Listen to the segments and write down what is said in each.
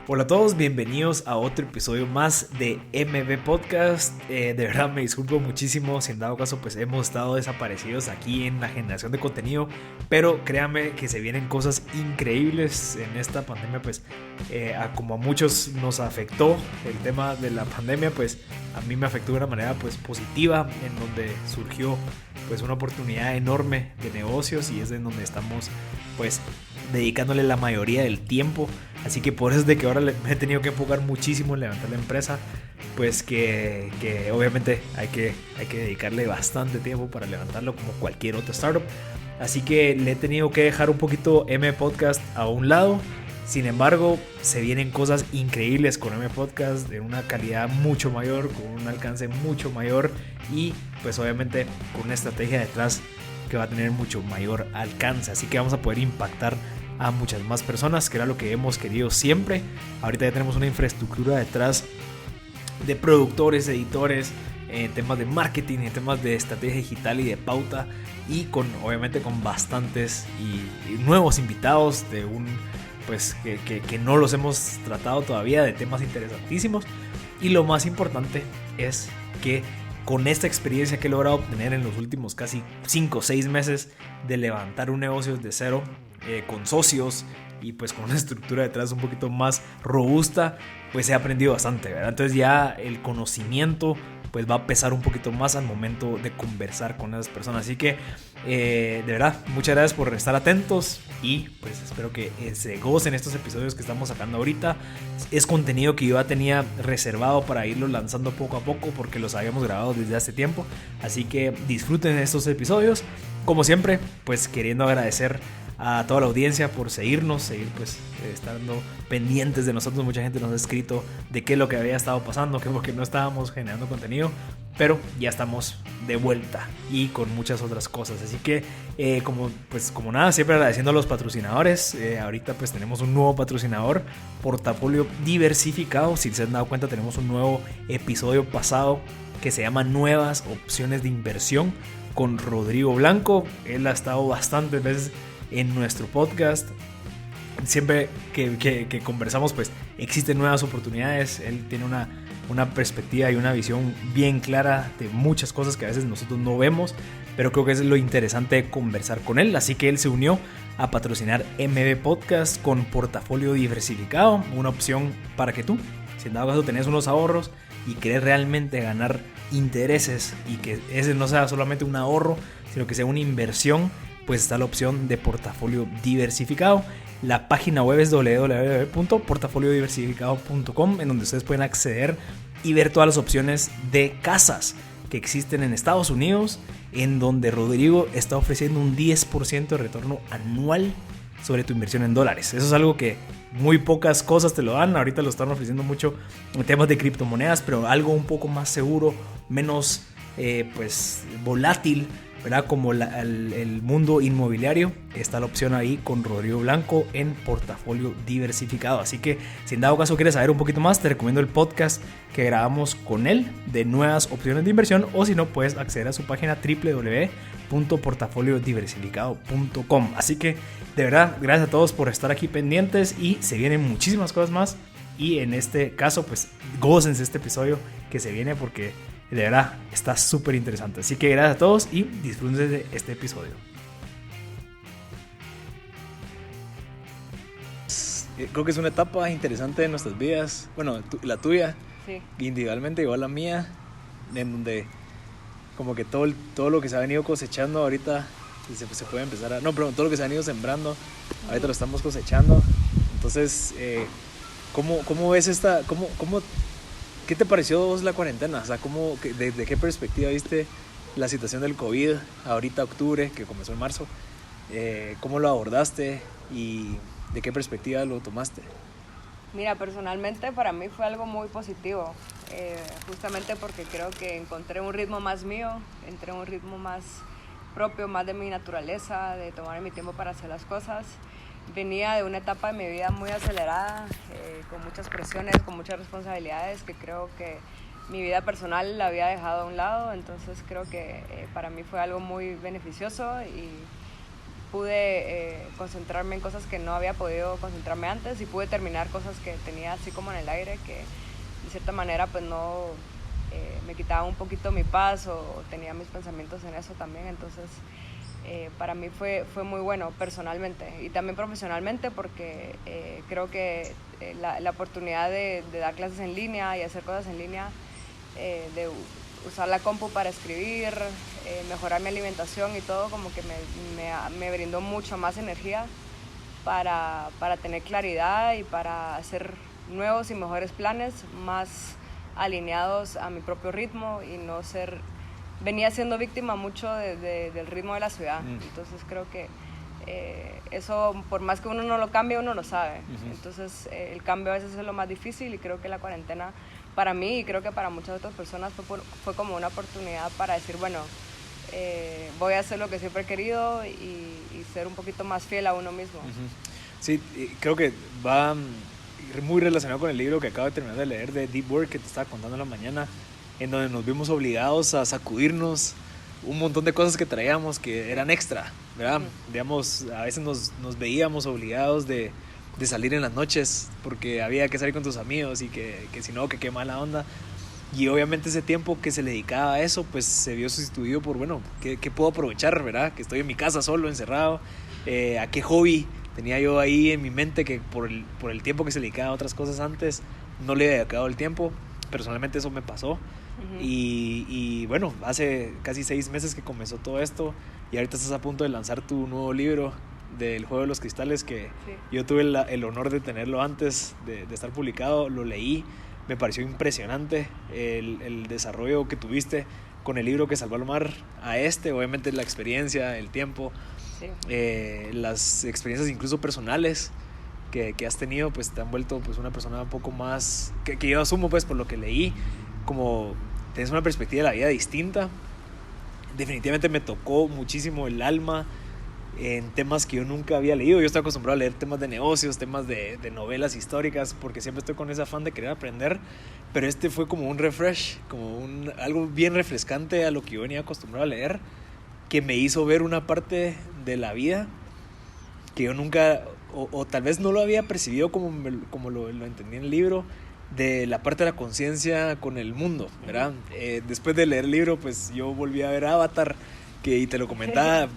Hola a todos, bienvenidos a otro episodio más de MB Podcast. De verdad me disculpo muchísimo si en dado caso pues hemos estado desaparecidos aquí en la generación de contenido, pero créanme que se vienen cosas increíbles en esta pandemia. Pues como a muchos nos afectó el tema de la pandemia, pues a mí me afectó de una manera pues positiva, en donde surgió pues una oportunidad enorme de negocios y es en donde estamos pues dedicándole la mayoría del tiempo. Así que por eso es de que ahora me he tenido que enfocar muchísimo en levantar la empresa, pues que obviamente hay que dedicarle bastante tiempo para levantarlo como cualquier otra startup. Así que le he tenido que dejar un poquito M Podcast a un lado. Sin embargo, se vienen cosas increíbles con M Podcast de una calidad mucho mayor, con un alcance mucho mayor y pues obviamente con una estrategia detrás que va a tener mucho mayor alcance. Así que vamos a poder impactar a muchas más personas, que era lo que hemos querido siempre. Ahorita ya tenemos una infraestructura detrás de productores, editores, temas de marketing, en temas de estrategia digital y de pauta, y obviamente con bastantes y nuevos invitados de pues que no los hemos tratado todavía, de temas interesantísimos. Y lo más importante es que con esta experiencia que he logrado obtener en los últimos casi 5 o 6 meses de levantar un negocio desde cero, con socios y pues con una estructura detrás un poquito más robusta, pues he aprendido bastante, ¿verdad? Entonces ya el conocimiento pues va a pesar un poquito más al momento de conversar con esas personas. Así que de verdad, muchas gracias por estar atentos y pues espero que se gocen estos episodios que estamos sacando ahorita. Es contenido que yo ya tenía reservado para irlo lanzando poco a poco porque los habíamos grabado desde hace tiempo. Así que disfruten estos episodios. Como siempre, pues queriendo agradecer a toda la audiencia por seguir pues estando pendientes de nosotros. Mucha gente nos ha escrito de qué es lo que había estado pasando, que porque no estábamos generando contenido, pero ya estamos de vuelta y con muchas otras cosas. Así que como nada, siempre agradeciendo a los patrocinadores. Ahorita pues tenemos un nuevo patrocinador, Portafolio Diversificado. Si se han dado cuenta, tenemos un nuevo episodio pasado que se llama Nuevas Opciones de Inversión con Rodrigo Blanco. Él ha estado bastantes veces en nuestro podcast. Siempre que conversamos pues existen nuevas oportunidades. Él tiene una perspectiva y una visión bien clara de muchas cosas que a veces nosotros no vemos, pero creo que es lo interesante de conversar con él. Así que él se unió a patrocinar MB Podcast con Portafolio Diversificado, una opción para que tú, si en dado caso tenés unos ahorros y querés realmente ganar intereses y que ese no sea solamente un ahorro, sino que sea una inversión, pues está la opción de Portafolio Diversificado. La página web es www.portafoliodiversificado.com, en donde ustedes pueden acceder y ver todas las opciones de casas que existen en Estados Unidos, en donde Rodrigo está ofreciendo un 10% de retorno anual sobre tu inversión en dólares. Eso es algo que muy pocas cosas te lo dan. Ahorita lo están ofreciendo mucho en temas de criptomonedas, pero algo un poco más seguro, menos pues volátil, ¿verdad? Como el mundo inmobiliario. Está la opción ahí con Rodrigo Blanco en Portafolio Diversificado. Así que si en dado caso quieres saber un poquito más, te recomiendo el podcast que grabamos con él de nuevas opciones de inversión, o si no, puedes acceder a su página www.portafoliodiversificado.com. Así que de verdad, gracias a todos por estar aquí pendientes y se vienen muchísimas cosas más. Y en este caso pues gócense este episodio que se viene, porque de verdad está súper interesante. Así que gracias a todos y disfruten de este episodio. Creo que es una etapa interesante de nuestras vidas. Bueno, la tuya, sí, individualmente, igual la mía, en donde como que todo lo que se ha venido cosechando ahorita se puede empezar a... No, pero todo lo que se ha venido sembrando, ahorita lo estamos cosechando. Entonces, ¿cómo ves esta... ¿Qué te pareció vos la cuarentena? O sea, ¿desde qué perspectiva viste la situación del COVID ahorita octubre, que comenzó en marzo? ¿Cómo lo abordaste y de qué perspectiva lo tomaste? Mira, personalmente para mí fue algo muy positivo, justamente porque creo que encontré un ritmo más mío, entré en un ritmo más propio, más de mi naturaleza, de tomar mi tiempo para hacer las cosas. Venía de una etapa de mi vida muy acelerada, con muchas presiones, con muchas responsabilidades, que creo que mi vida personal la había dejado a un lado. Entonces creo que para mí fue algo muy beneficioso y pude concentrarme en cosas que no había podido concentrarme antes y pude terminar cosas que tenía así como en el aire, que de cierta manera pues no me quitaba un poquito mi paz o tenía mis pensamientos en eso también. Entonces para mí fue muy bueno personalmente y también profesionalmente, porque creo que la oportunidad de dar clases en línea y hacer cosas en línea, de usar la compu para escribir, mejorar mi alimentación y todo, como que me brindó mucho más energía para tener claridad y para hacer nuevos y mejores planes más alineados a mi propio ritmo y no ser... Venía siendo víctima mucho del ritmo de la ciudad. Entonces creo que eso, por más que uno no lo cambie, uno lo sabe. Entonces el cambio a veces es lo más difícil, y creo que la cuarentena para mí, y creo que para muchas otras personas, fue como una oportunidad para decir, bueno, voy a hacer lo que siempre he querido y ser un poquito más fiel a uno mismo. Sí, creo que va muy relacionado con el libro que acabo de terminar de leer, de Deep Work, que te estaba contando en la mañana, en donde nos vimos obligados a sacudirnos un montón de cosas que traíamos que eran extra, ¿verdad? Digamos, a veces nos veíamos obligados de salir en las noches porque había que salir con tus amigos y que si no, que qué mala onda. Y obviamente ese tiempo que se le dedicaba a eso, pues se vio sustituido por, bueno, ¿qué puedo aprovechar, verdad? Que estoy en mi casa solo, encerrado. ¿A qué hobby tenía yo ahí en mi mente que por el tiempo que se le dedicaba a otras cosas antes no le había dedicado el tiempo? Personalmente eso me pasó. Y bueno, hace casi 6 meses que comenzó todo esto y ahorita estás a punto de lanzar tu nuevo libro del Juego de los Cristales, que yo tuve el honor de tenerlo antes de estar publicado. Lo leí, me pareció impresionante el desarrollo que tuviste con el libro que salvó al mar a obviamente la experiencia, el tiempo, las experiencias incluso personales que has tenido, pues te han vuelto pues una persona un poco más, que yo asumo pues por lo que leí, como tienes una perspectiva de la vida distinta. Definitivamente me tocó muchísimo el alma en temas que yo nunca había leído. Yo estoy acostumbrado a leer temas de negocios, temas de novelas históricas, porque siempre estoy con ese afán de querer aprender, pero este fue como un refresh, como algo bien refrescante a lo que yo venía acostumbrado a leer, que me hizo ver una parte de la vida que yo nunca, o tal vez no lo había percibido como lo entendí en el libro, de la parte de la conciencia con el mundo, ¿verdad? Después de leer el libro, pues yo volví a ver Avatar, y te lo comentaba,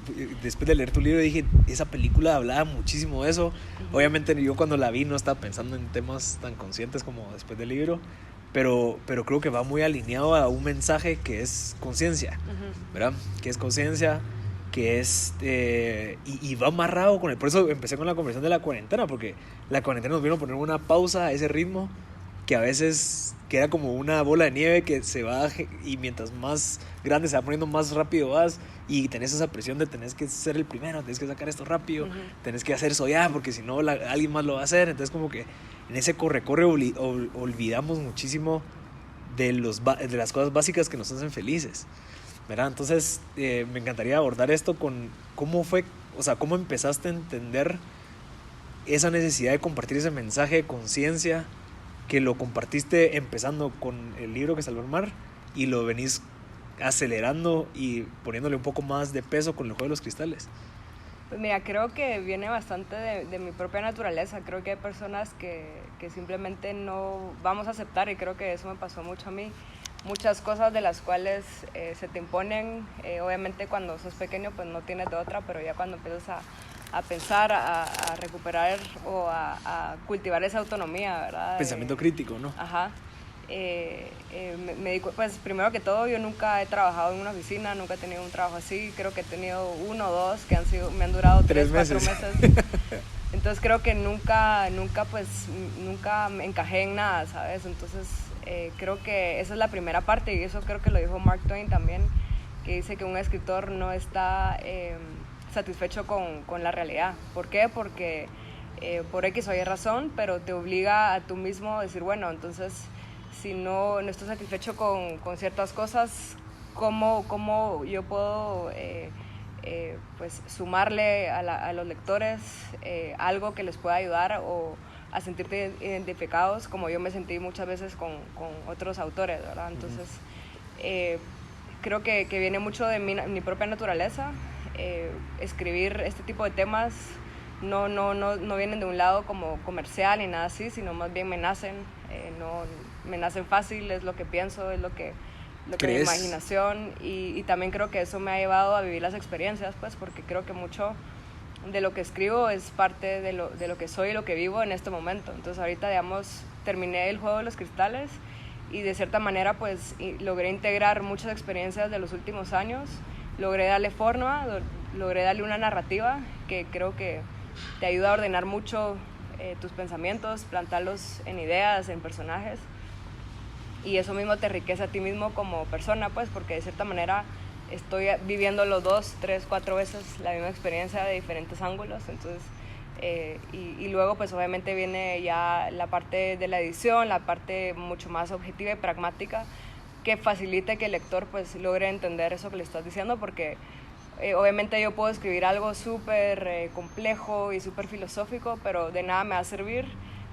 después de leer tu libro dije, esa película hablaba muchísimo de eso. Obviamente yo cuando la vi no estaba pensando en temas tan conscientes como después del libro, pero creo que va muy alineado a un mensaje que es conciencia, ¿verdad? Que es conciencia, que es y va amarrado con por eso empecé con la conversación de la cuarentena, porque la cuarentena nos vino a poner una pausa a ese ritmo que a veces queda como una bola de nieve que se va, y mientras más grande se va poniendo, más rápido vas, y tenés esa presión de tenés que ser el primero, tenés que sacar esto rápido, tenés que hacer eso ya, porque si no alguien más lo va a hacer. Entonces como que en ese corre olvidamos muchísimo de las cosas básicas que nos hacen felices, ¿verdad? Entonces me encantaría abordar esto con cómo fue, o sea, cómo empezaste a entender esa necesidad de compartir ese mensaje de conciencia, que lo compartiste empezando con el libro que salvó el mar y lo venís acelerando y poniéndole un poco más de peso con el Juego de los Cristales. Pues mira, creo que viene bastante de mi propia naturaleza. Creo que hay personas que simplemente no vamos a aceptar, y creo que eso me pasó mucho a mí. Muchas cosas de las cuales se te imponen, obviamente cuando sos pequeño pues no tienes de otra, pero ya cuando empiezas a pensar, a recuperar o a cultivar esa autonomía, ¿verdad? Pensamiento crítico, ¿no? Ajá. Me digo, pues primero que todo, yo nunca he trabajado en una oficina, nunca he tenido un trabajo así. Creo que he tenido 1 o 2 que me han durado 3, 4 meses. Entonces creo que nunca me encajé en nada, ¿sabes? Entonces creo que esa es la primera parte, y eso creo que lo dijo Mark Twain también, que dice que un escritor no está satisfecho con la realidad. ¿Por qué? Porque por X o Y razón, pero te obliga a tú mismo a decir, bueno, entonces si no estoy satisfecho con ciertas cosas, ¿cómo yo puedo pues sumarle a los lectores algo que les pueda ayudar o a sentirte identificados, como yo me sentí muchas veces con otros autores, ¿verdad? Entonces creo que viene mucho de mi propia naturaleza. escribir este tipo de temas no vienen de un lado como comercial ni nada así, sino más bien me nacen fácil, es lo que pienso, es lo que mi imaginación, y también creo que eso me ha llevado a vivir las experiencias, pues, porque creo que mucho de lo que escribo es parte de lo que soy y lo que vivo en este momento. Entonces ahorita, digamos, terminé el juego de los cristales y de cierta manera pues logré integrar muchas experiencias de los últimos años, logré darle forma, logré darle una narrativa que creo que te ayuda a ordenar mucho tus pensamientos, plantarlos en ideas, en personajes, y eso mismo te enriquece a ti mismo como persona, pues, porque de cierta manera estoy viviéndolo 2, 3, 4 veces la misma experiencia de diferentes ángulos. Entonces y luego pues obviamente viene ya la parte de la edición, la parte mucho más objetiva y pragmática, que facilite que el lector pues logre entender eso que le estás diciendo, porque obviamente yo puedo escribir algo súper complejo y súper filosófico, pero de nada me va a servir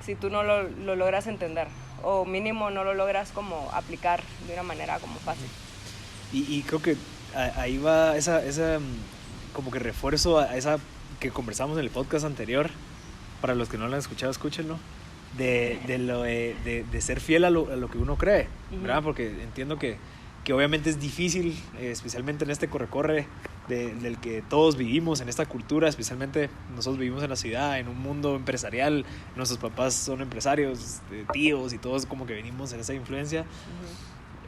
si tú no lo logras entender, o mínimo no lo logras como aplicar de una manera como fácil. Y creo que ahí va esa como que refuerzo a esa que conversamos en el podcast anterior. Para los que no lo han escuchado, escúchenlo, de ser fiel a lo que uno cree, ¿verdad? Porque entiendo que obviamente es difícil, especialmente en este corre-corre del que todos vivimos, en esta cultura, especialmente nosotros vivimos en la ciudad, en un mundo empresarial, nuestros papás son empresarios, tíos, y todos como que venimos en esa influencia.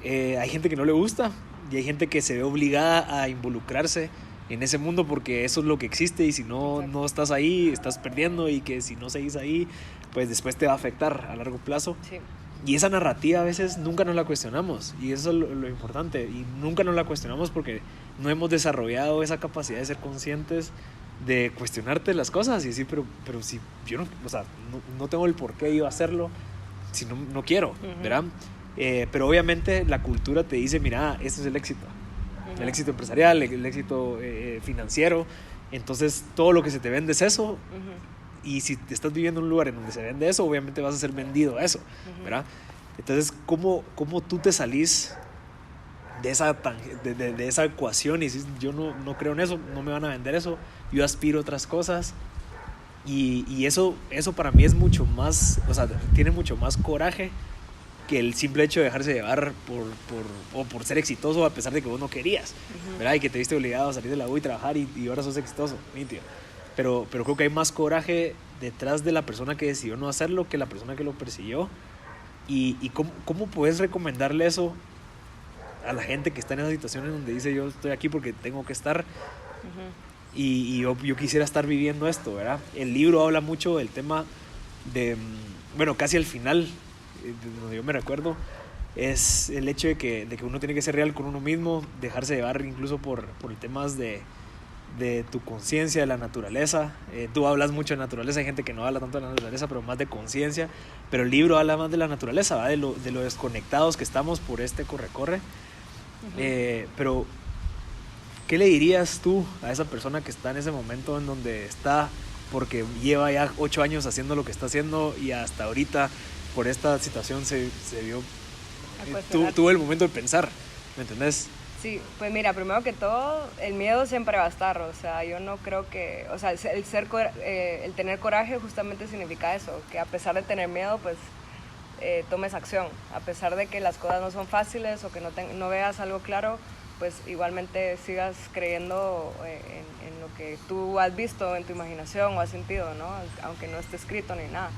Hay gente que no le gusta, y hay gente que se ve obligada a involucrarse en ese mundo porque eso es lo que existe, y si no estás ahí, estás perdiendo, y que si no seguís ahí, pues después te va a afectar a largo plazo. Sí. Y esa narrativa a veces nunca nos la cuestionamos, y eso es lo importante, y nunca nos la cuestionamos porque no hemos desarrollado esa capacidad de ser conscientes, de cuestionarte las cosas y decir, pero si yo no tengo el por qué yo hacerlo, si no quiero, ¿verdad? Pero obviamente la cultura te dice, mira, este es el éxito. El éxito empresarial, el éxito financiero. Entonces todo lo que se te vende es eso. Y si te estás viviendo en un lugar en donde se vende eso, obviamente vas a ser vendido a eso, ¿verdad? Entonces, ¿cómo tú te salís de esa ecuación y dices, yo no creo en eso, no me van a vender eso, yo aspiro a otras cosas? Y eso para mí es mucho más, o sea, tiene mucho más coraje que el simple hecho de dejarse llevar por ser exitoso a pesar de que vos no querías, ¿verdad? Y que te viste obligado a salir de la U y trabajar, y ahora sos exitoso, nítido. Pero creo que hay más coraje detrás de la persona que decidió no hacerlo que la persona que lo persiguió. Y ¿cómo puedes recomendarle eso a la gente que está en esa situación en donde dice, yo estoy aquí porque tengo que estar, y yo quisiera estar viviendo esto, ¿verdad? El libro habla mucho del tema de, bueno, casi al final, de donde yo me recuerdo, es el hecho de que uno tiene que ser real con uno mismo, dejarse llevar incluso por temas de tu conciencia, de la naturaleza. Tú hablas mucho de naturaleza, hay gente que no habla tanto de la naturaleza, pero más de conciencia. Pero el libro habla más de la naturaleza, ¿va? de lo desconectados que estamos por este corre-corre. Pero, ¿qué le dirías tú a esa persona que está en ese momento en donde está porque lleva ya 8 años haciendo lo que está haciendo, y hasta ahorita por esta situación se vio, tuvo el momento de pensar, ¿me entendés? Sí, pues mira, primero que todo, el miedo siempre va a estar, o sea, yo no creo que, o sea, el tener coraje justamente significa eso, que a pesar de tener miedo, pues tomes acción, a pesar de que las cosas no son fáciles o que no veas algo claro, pues igualmente sigas creyendo en lo que tú has visto en tu imaginación o has sentido, ¿no? Aunque no esté escrito ni nada.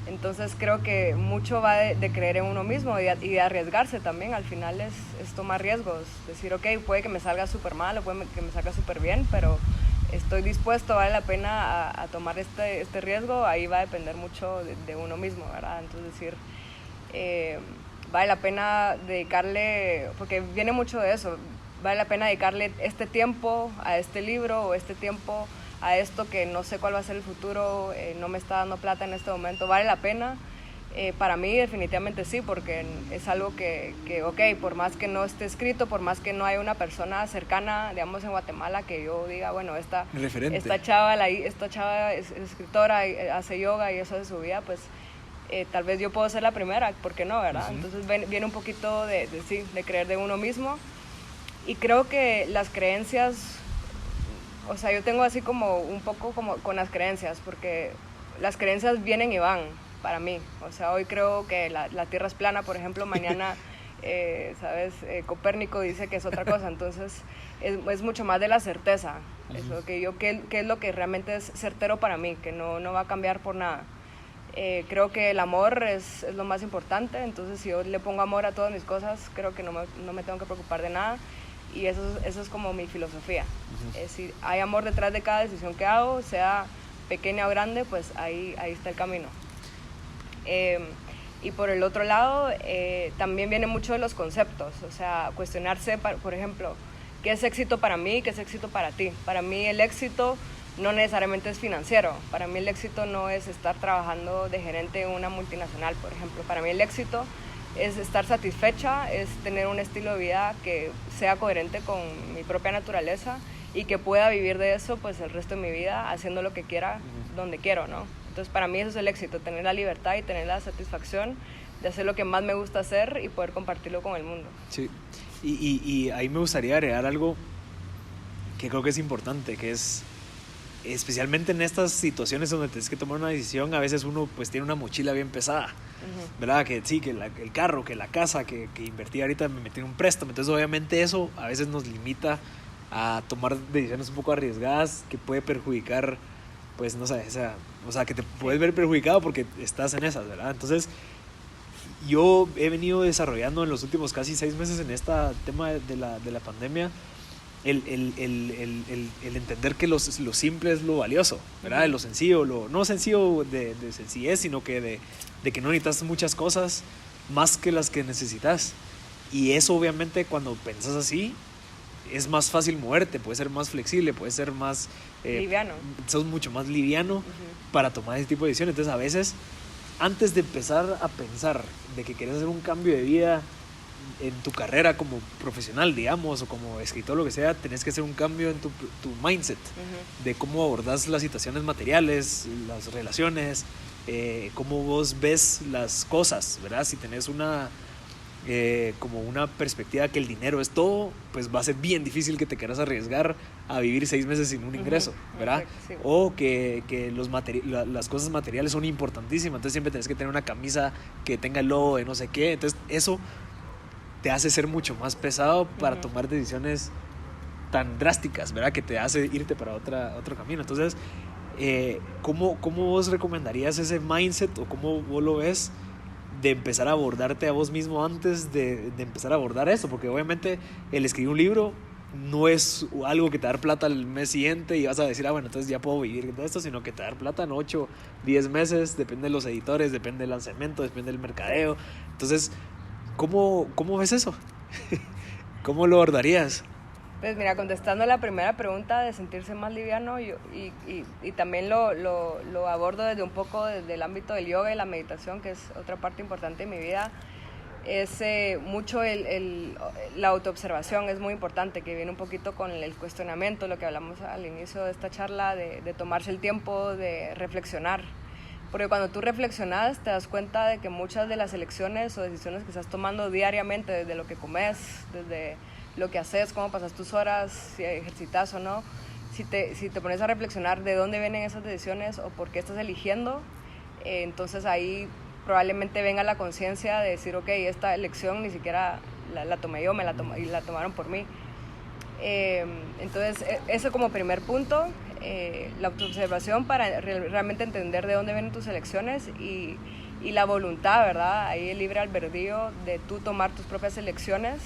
Entonces creo que mucho va de creer en uno mismo y de arriesgarse también. Al final es tomar riesgos, decir, ok, puede que me salga súper mal o puede que me salga súper bien, pero estoy dispuesto, vale la pena a tomar este riesgo. Ahí va a depender mucho de uno mismo, ¿verdad? Entonces decir, vale la pena dedicarle, porque viene mucho de eso, vale la pena dedicarle este tiempo a este libro, o este tiempo a esto que no sé cuál va a ser el futuro, no me está dando plata en este momento, ¿vale la pena? Para mí definitivamente sí, porque es algo que ok, por más que no esté escrito, por más que no haya una persona cercana, digamos en Guatemala, que yo diga, bueno, esta chava es escritora, hace yoga y eso de su vida, pues tal vez yo puedo ser la primera, ¿por qué no, verdad? Entonces viene un poquito de creer de uno mismo, y creo que las creencias o sea, yo tengo así como un poco como con las creencias, porque las creencias vienen y van para mí. O sea, hoy creo que la Tierra es plana, por ejemplo, mañana, ¿sabes? Copérnico dice que es otra cosa, entonces es mucho más de la certeza. Es lo que qué es lo que realmente es certero para mí, que no va a cambiar por nada. Creo que el amor es lo más importante, entonces si yo le pongo amor a todas mis cosas, creo que no me tengo que preocupar de nada, y eso es como mi filosofía. Es decir, hay amor detrás de cada decisión que hago, sea pequeña o grande, pues ahí está el camino. Y por el otro lado, también viene mucho de los conceptos, o sea, cuestionarse, por ejemplo, ¿qué es éxito para mí? ¿Qué es éxito para ti? Para mí el éxito no necesariamente es financiero. Para mí el éxito no es estar trabajando de gerente en una multinacional, por ejemplo. Para mí el éxito es estar satisfecha, es tener un estilo de vida que sea coherente con mi propia naturaleza y que pueda vivir de eso pues el resto de mi vida haciendo lo que quiera, donde quiero, ¿no? Entonces para mí eso es el éxito, tener la libertad y tener la satisfacción de hacer lo que más me gusta hacer y poder compartirlo con el mundo. Sí, y ahí me gustaría agregar algo que creo que es importante, que es especialmente en estas situaciones donde tienes que tomar una decisión, a veces uno pues tiene una mochila bien pesada, ¿verdad? Que sí, que el carro, que la casa, que invertí ahorita, me metí en un préstamo, entonces obviamente eso a veces nos limita a tomar decisiones un poco arriesgadas que puede perjudicar, pues no sé, o sea que te puedes ver perjudicado porque estás en esas, ¿verdad? Entonces yo he venido desarrollando en los últimos casi 6 meses en este tema de la pandemia el entender que lo simple es lo valioso, ¿verdad? Lo sencillo, no sencillo de sencillez, sino que de que no necesitas muchas cosas más que las que necesitas. Y eso obviamente cuando pensás así es más fácil moverte, puede ser más flexible, puede ser más liviano. Sos mucho más liviano para tomar ese tipo de decisiones. Entonces a veces antes de empezar a pensar de que quieres hacer un cambio de vida en tu carrera como profesional, digamos, o como escritor, lo que sea, tenés que hacer un cambio en tu mindset, de cómo abordas las situaciones materiales, las relaciones, cómo vos ves las cosas, ¿verdad? Si tenés como una perspectiva que el dinero es todo, pues va a ser bien difícil que te quieras arriesgar a vivir 6 meses sin un ingreso, ¿verdad? Sí. O que las cosas materiales son importantísimas, entonces siempre tenés que tener una camisa que tenga el logo de no sé qué, entonces eso te hace ser mucho más pesado para tomar decisiones tan drásticas, ¿verdad? Que te hace irte para otro camino. Entonces, ¿cómo vos recomendarías ese mindset o cómo vos lo ves de empezar a abordarte a vos mismo antes de empezar a abordar eso? Porque obviamente el escribir un libro no es algo que te da plata el mes siguiente y vas a decir, bueno, entonces ya puedo vivir de esto, sino que te da plata en 8, 10 meses, depende de los editores, depende del lanzamiento, depende del mercadeo. Entonces, ¿cómo ves eso? ¿Cómo lo abordarías? Pues mira, contestando la primera pregunta de sentirse más liviano, y también lo abordo desde un poco desde el ámbito del yoga y la meditación, que es otra parte importante de mi vida, es mucho la autoobservación, es muy importante, que viene un poquito con el cuestionamiento, lo que hablamos al inicio de esta charla, de tomarse el tiempo de reflexionar. Porque cuando tú reflexionas te das cuenta de que muchas de las elecciones o decisiones que estás tomando diariamente, desde lo que comes, desde lo que haces, cómo pasas tus horas, si ejercitas o no, si te pones a reflexionar de dónde vienen esas decisiones o por qué estás eligiendo, entonces ahí probablemente venga la conciencia de decir, ok, esta elección ni siquiera la tomé yo, y la tomaron por mí. Entonces eso como primer punto, la autoobservación para realmente entender de dónde vienen tus elecciones y la voluntad, ¿verdad? Ahí el libre albedrío de tú tomar tus propias elecciones,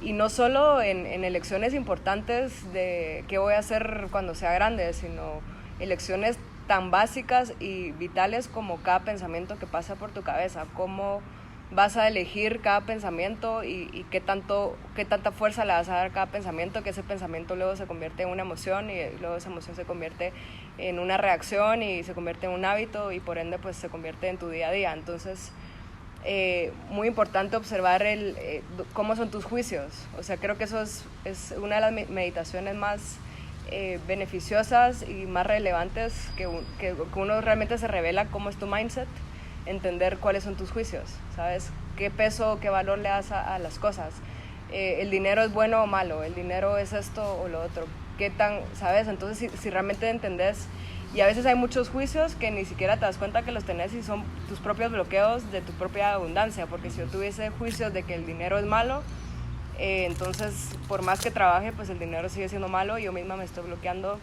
y no solo en elecciones importantes de qué voy a hacer cuando sea grande, sino elecciones tan básicas y vitales como cada pensamiento que pasa por tu cabeza, cómo vas a elegir cada pensamiento y qué tanta fuerza le vas a dar a cada pensamiento, que ese pensamiento luego se convierte en una emoción y luego esa emoción se convierte en una reacción y se convierte en un hábito y por ende pues se convierte en tu día a día. Entonces muy importante observar cómo son tus juicios. O sea, creo que eso es una de las meditaciones más beneficiosas y más relevantes, que uno realmente se revela cómo es tu mindset, entender cuáles son tus juicios, ¿sabes? ¿Qué peso, qué valor le das a las cosas? ¿El dinero es bueno o malo? ¿El dinero es esto o lo otro? qué tan, ¿sabes? Entonces, si realmente entendés, y a veces hay muchos juicios que ni siquiera te das cuenta que los tenés y son tus propios bloqueos de tu propia abundancia, porque si yo tuviese juicios de que el dinero es malo, entonces por más que trabaje, pues el dinero sigue siendo malo y yo misma me estoy bloqueando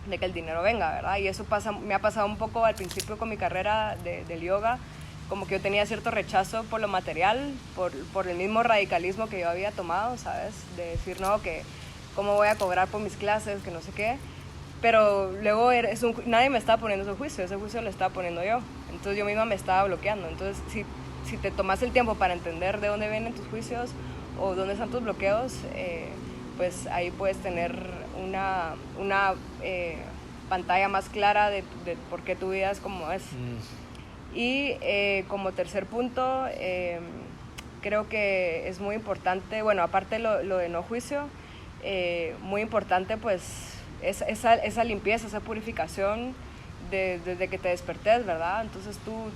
de que el dinero venga, ¿verdad? Y eso me ha pasado un poco al principio con mi carrera del yoga, como que yo tenía cierto rechazo por lo material, por el mismo radicalismo que yo había tomado, ¿sabes? De decir, no, que cómo voy a cobrar por mis clases, que no sé qué. Pero luego nadie me estaba poniendo ese juicio lo estaba poniendo yo. Entonces yo misma me estaba bloqueando. Entonces si te tomas el tiempo para entender de dónde vienen tus juicios o dónde están tus bloqueos, pues ahí puedes tener una pantalla más clara de por qué tu vida es como es. Y como tercer punto, creo que es muy importante, bueno, aparte lo de no juicio, muy importante pues esa limpieza, esa purificación desde que te despertés, ¿verdad? Entonces tú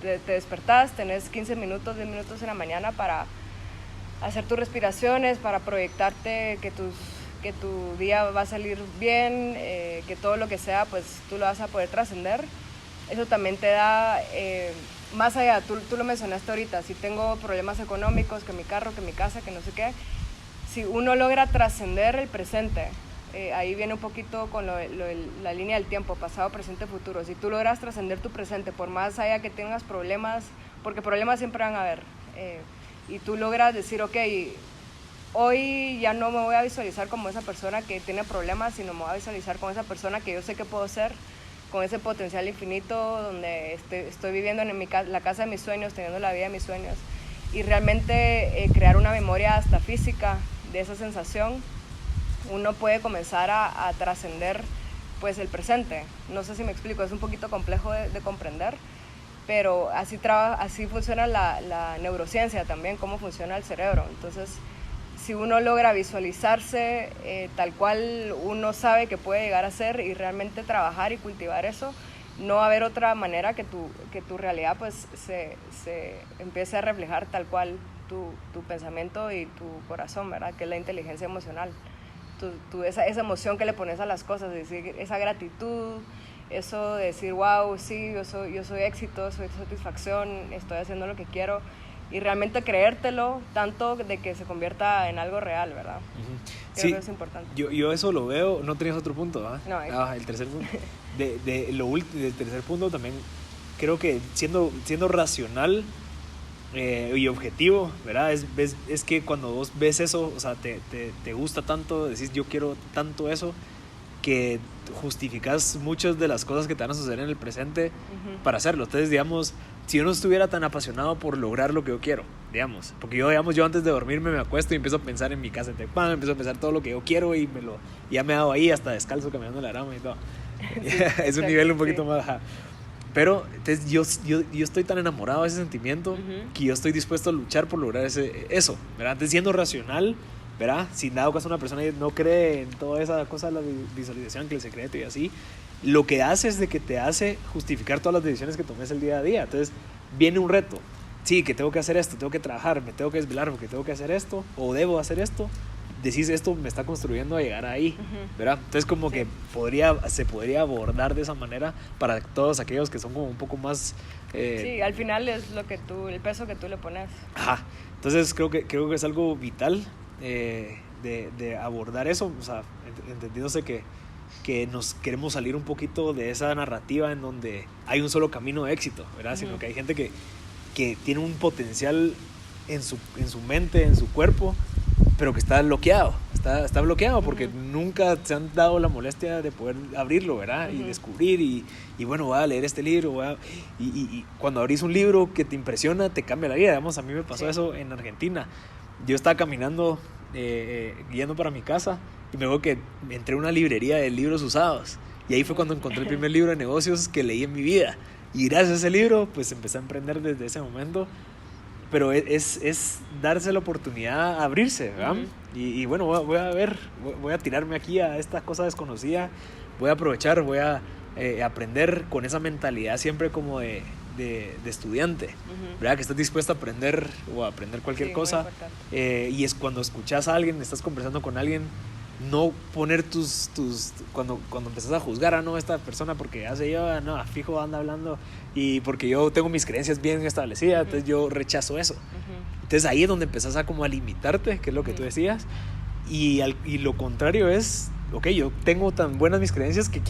te despertás, tenés 15 minutos, 10 minutos en la mañana para hacer tus respiraciones, para proyectarte que tu día va a salir bien, que todo lo que sea, pues tú lo vas a poder trascender. Eso también te da, más allá, tú lo mencionaste ahorita, si tengo problemas económicos, que mi carro, que mi casa, que no sé qué, si uno logra trascender el presente, ahí viene un poquito con la línea del tiempo, pasado, presente, futuro. Si tú logras trascender tu presente, por más allá que tengas problemas, porque problemas siempre van a haber, y tú logras decir, ok, hoy ya no me voy a visualizar como esa persona que tiene problemas, sino me voy a visualizar como esa persona que yo sé que puedo ser, con ese potencial infinito, donde estoy viviendo en la casa de mis sueños, teniendo la vida de mis sueños, y realmente crear una memoria hasta física de esa sensación, uno puede comenzar a trascender pues el presente. No sé si me explico, es un poquito complejo de comprender, pero así funciona la neurociencia también, cómo funciona el cerebro. Entonces, si uno logra visualizarse tal cual uno sabe que puede llegar a ser y realmente trabajar y cultivar eso, no va a haber otra manera que tu realidad pues se empiece a reflejar tal cual tu pensamiento y tu corazón, ¿verdad? Que es la inteligencia emocional. Esa emoción que le pones a las cosas, decir, esa gratitud, eso de decir, wow, sí, yo soy éxito, soy satisfacción, estoy haciendo lo que quiero, y realmente creértelo tanto de que se convierta en algo real, ¿verdad? Creo sí, que es importante. Yo eso lo veo. ¿No tenías otro punto? No, el tercer punto. Del tercer punto también creo que siendo racional y objetivo, ¿verdad? Es que cuando vos ves eso, o sea, te gusta tanto, decís yo quiero tanto eso, que justificas muchas de las cosas que te van a suceder en el presente para hacerlo. Entonces, digamos, si yo no estuviera tan apasionado por lograr lo que yo quiero, digamos, porque yo antes de dormirme me acuesto y empiezo a pensar en mi casa en Tecpan, empiezo a pensar todo lo que yo quiero y ya me he dado ahí hasta descalzo caminando la rama y todo. Sí, es un nivel un poquito más bajo. Pero entonces yo estoy tan enamorado de ese sentimiento que yo estoy dispuesto a luchar por lograr eso, ¿verdad? Entonces, siendo racional, ¿verdad? Si dado caso una persona no cree en toda esa cosa de la visualización, que el secreto y así, lo que hace es de que te hace justificar todas las decisiones que tomes el día a día. Entonces viene un reto, sí, que tengo que hacer esto, tengo que trabajar, me tengo que desvelar porque tengo que hacer esto, o debo hacer esto. Decís, esto me está construyendo a llegar ahí, ¿verdad? Entonces como que se podría abordar de esa manera para todos aquellos que son como un poco más... sí, al final es el peso que tú le pones. Ajá, entonces creo que es algo vital de abordar eso, o sea, entendiéndose que nos queremos salir un poquito de esa narrativa en donde hay un solo camino de éxito, ¿verdad? Sino que hay gente que tiene un potencial en su mente, en su cuerpo, pero que está bloqueado, está bloqueado porque nunca se han dado la molestia de poder abrirlo, ¿verdad? Y descubrir, y bueno, voy a leer este libro, y cuando abrís un libro que te impresiona, te cambia la vida. Digamos, a mí me pasó eso en Argentina. Yo estaba caminando, yendo para mi casa, y me veo que entré a una librería de libros usados, y ahí fue cuando encontré el primer libro de negocios que leí en mi vida, y gracias a ese libro, pues empecé a emprender desde ese momento. Pero es darse la oportunidad a abrirse, ¿verdad? Y bueno, voy a tirarme aquí a esta cosa desconocida, voy a aprovechar, voy a aprender con esa mentalidad siempre como de estudiante, ¿verdad? Que estás dispuesto a aprender o a aprender cualquier cosa, y es cuando escuchas a alguien, estás conversando con alguien, no poner cuando empezás a juzgar no, esta persona porque hace yo, no, fijo anda hablando y porque yo tengo mis creencias bien establecidas, entonces yo rechazo eso. Entonces ahí es donde empezás a como a limitarte, que es lo que tú decías, y lo contrario es, ok, yo tengo tan buenas mis creencias que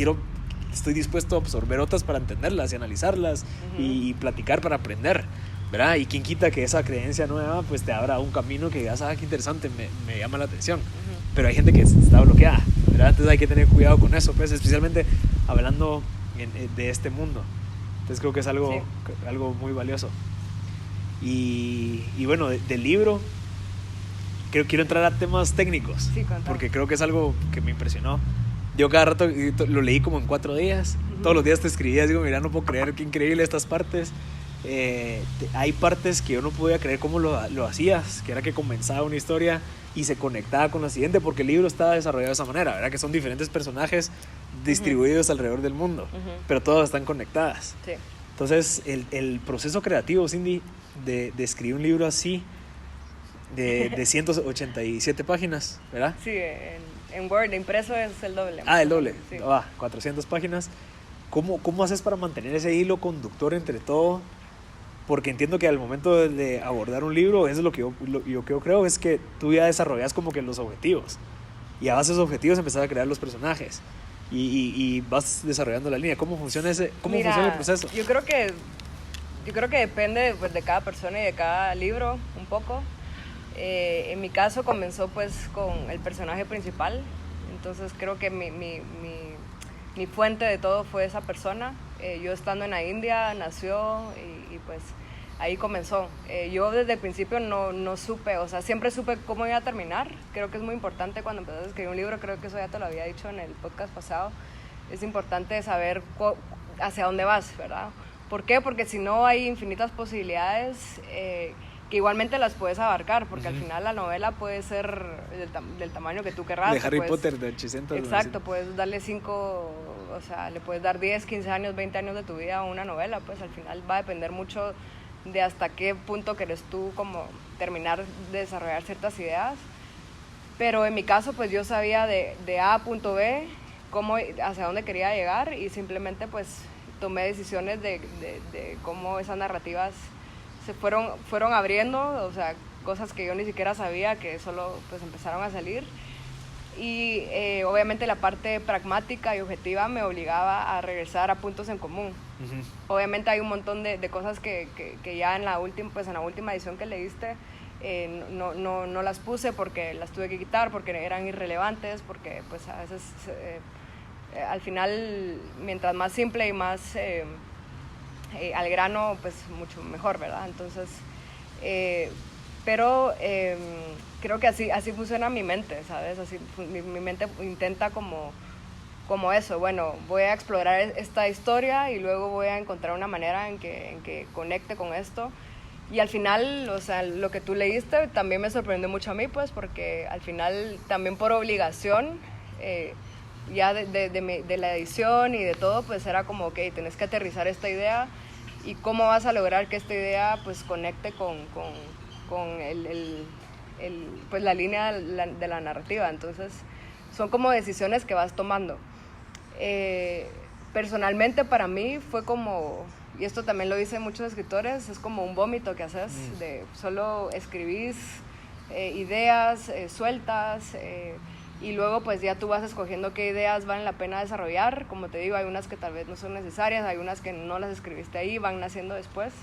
estoy dispuesto a absorber otras para entenderlas y analizarlas y platicar para aprender, ¿verdad? Y quién quita que esa creencia nueva pues te abra un camino que digas, qué interesante, me llama la atención. Pero hay gente que está bloqueada, ¿verdad? Entonces hay que tener cuidado con eso, pues, especialmente hablando de este mundo. Entonces creo que es algo muy valioso. Y bueno, del libro quiero entrar a temas técnicos, porque creo que es algo que me impresionó. Yo cada rato lo leí como en 4 días. Todos los días te escribía, digo, mira, no puedo creer, qué increíble estas partes. Hay partes que yo no podía creer cómo lo hacías, que era que comenzaba una historia y se conectaba con la siguiente, porque el libro está desarrollado de esa manera, ¿verdad? Que son diferentes personajes distribuidos alrededor del mundo, pero todas están conectadas. Sí. Entonces el proceso creativo, Cindy, de escribir un libro así de 187 páginas, ¿verdad? Sí, en Word, impreso es el doble. El doble, sí. 400 páginas. ¿Cómo haces para mantener ese hilo conductor entre todo? Porque entiendo que al momento de abordar un libro, eso es lo que yo creo, es que tú ya desarrollas como que los objetivos. Y a base de esos objetivos empezás a crear los personajes. Y vas desarrollando la línea. ¿Cómo funciona funciona el proceso? Yo creo que depende pues, de cada persona y de cada libro un poco. En mi caso comenzó pues con el personaje principal. Entonces creo que mi fuente de todo fue esa persona. Yo estando en la India nació y pues ahí comenzó. Yo desde el principio no supe, o sea, siempre supe cómo iba a terminar. Creo que es muy importante cuando empiezas a escribir un libro, creo que eso ya te lo había dicho en el podcast pasado. Es importante saber hacia dónde vas, ¿verdad? ¿Por qué? Porque si no hay infinitas posibilidades que igualmente las puedes abarcar, porque al final la novela puede ser del tamaño que tú querrás. De Harry Potter, de 800. Exacto, puedes darle 5, o sea, le puedes dar 10, 15 años, 20 años de tu vida a una novela, pues al final va a depender mucho de hasta qué punto querés tú como terminar de desarrollar ciertas ideas. Pero en mi caso, pues yo sabía de A a punto B hacia dónde quería llegar y simplemente pues tomé decisiones de cómo esas narrativas se fueron abriendo, o sea, cosas que yo ni siquiera sabía que solo pues empezaron a salir. Y obviamente la parte pragmática y objetiva me obligaba a regresar a puntos en común. Obviamente hay un montón de cosas que ya en la última edición que leíste no las puse porque las tuve que quitar, porque eran irrelevantes, porque pues a veces al final mientras más simple y más al grano pues mucho mejor, ¿verdad? Entonces pero creo que así funciona mi mente, ¿sabes? Así, mi mente intenta como eso, bueno, voy a explorar esta historia y luego voy a encontrar una manera en que conecte con esto. Y al final, o sea, lo que tú leíste también me sorprendió mucho a mí, pues, porque al final también por obligación, ya de la edición y de todo, pues era como, ok, tenés que aterrizar esta idea y cómo vas a lograr que esta idea pues conecte con pues la línea de la narrativa. Entonces son como decisiones que vas tomando. Personalmente para mí fue como, y esto también lo dicen muchos escritores, es como un vómito que haces, de solo escribís ideas sueltas y luego pues ya tú vas escogiendo qué ideas valen la pena desarrollar. Como te digo, hay unas que tal vez no son necesarias, hay unas que no las escribiste ahí, van naciendo después.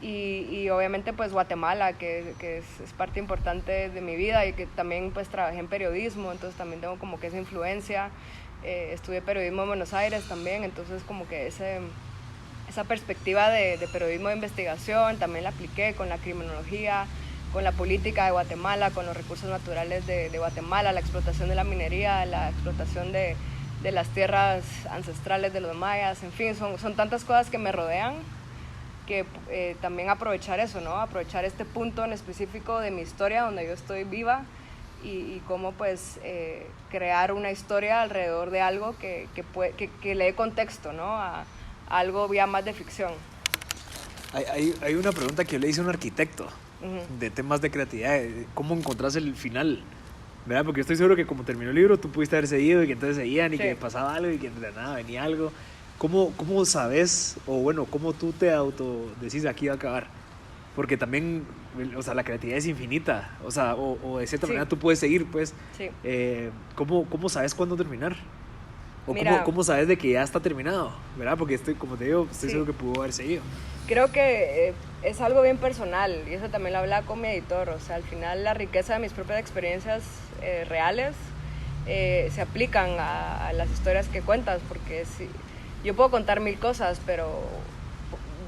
Y obviamente pues Guatemala, que es parte importante de mi vida y que también pues trabajé en periodismo, entonces también tengo como que esa influencia. Estudié periodismo en Buenos Aires también, entonces como que esa perspectiva de periodismo de investigación también la apliqué con la criminología, con la política de Guatemala, con los recursos naturales de Guatemala, la explotación de la minería, la explotación de las tierras ancestrales de los mayas, en fin, son tantas cosas que me rodean que también aprovechar eso, ¿no? Aprovechar este punto en específico de mi historia donde yo estoy viva y cómo pues crear una historia alrededor de algo que le dé contexto, ¿no? A algo ya más de ficción. Hay una pregunta que yo le hice a un arquitecto de temas de creatividad, ¿cómo encontrás el final ¿verdad? Porque estoy seguro que como terminó el libro, tú pudiste haber seguido y que entonces seguían y Sí. que pasaba algo y que de nada venía algo. ¿Cómo sabes, o bueno, cómo tú te autodecís aquí va a acabar? Porque también, o sea, la creatividad es infinita, o sea, o de cierta Sí. manera tú puedes seguir, pues. Sí. ¿Cómo sabes cuándo terminar? O Mira, cómo sabes de que ya está terminado, ¿verdad? Porque como te digo, estoy Sí. seguro que pudo haber seguido. creo que es algo bien personal y eso también lo hablaba con mi editor. O sea, al final la riqueza de mis propias experiencias reales se aplican a las historias que cuentas, porque yo puedo contar 1000 cosas, pero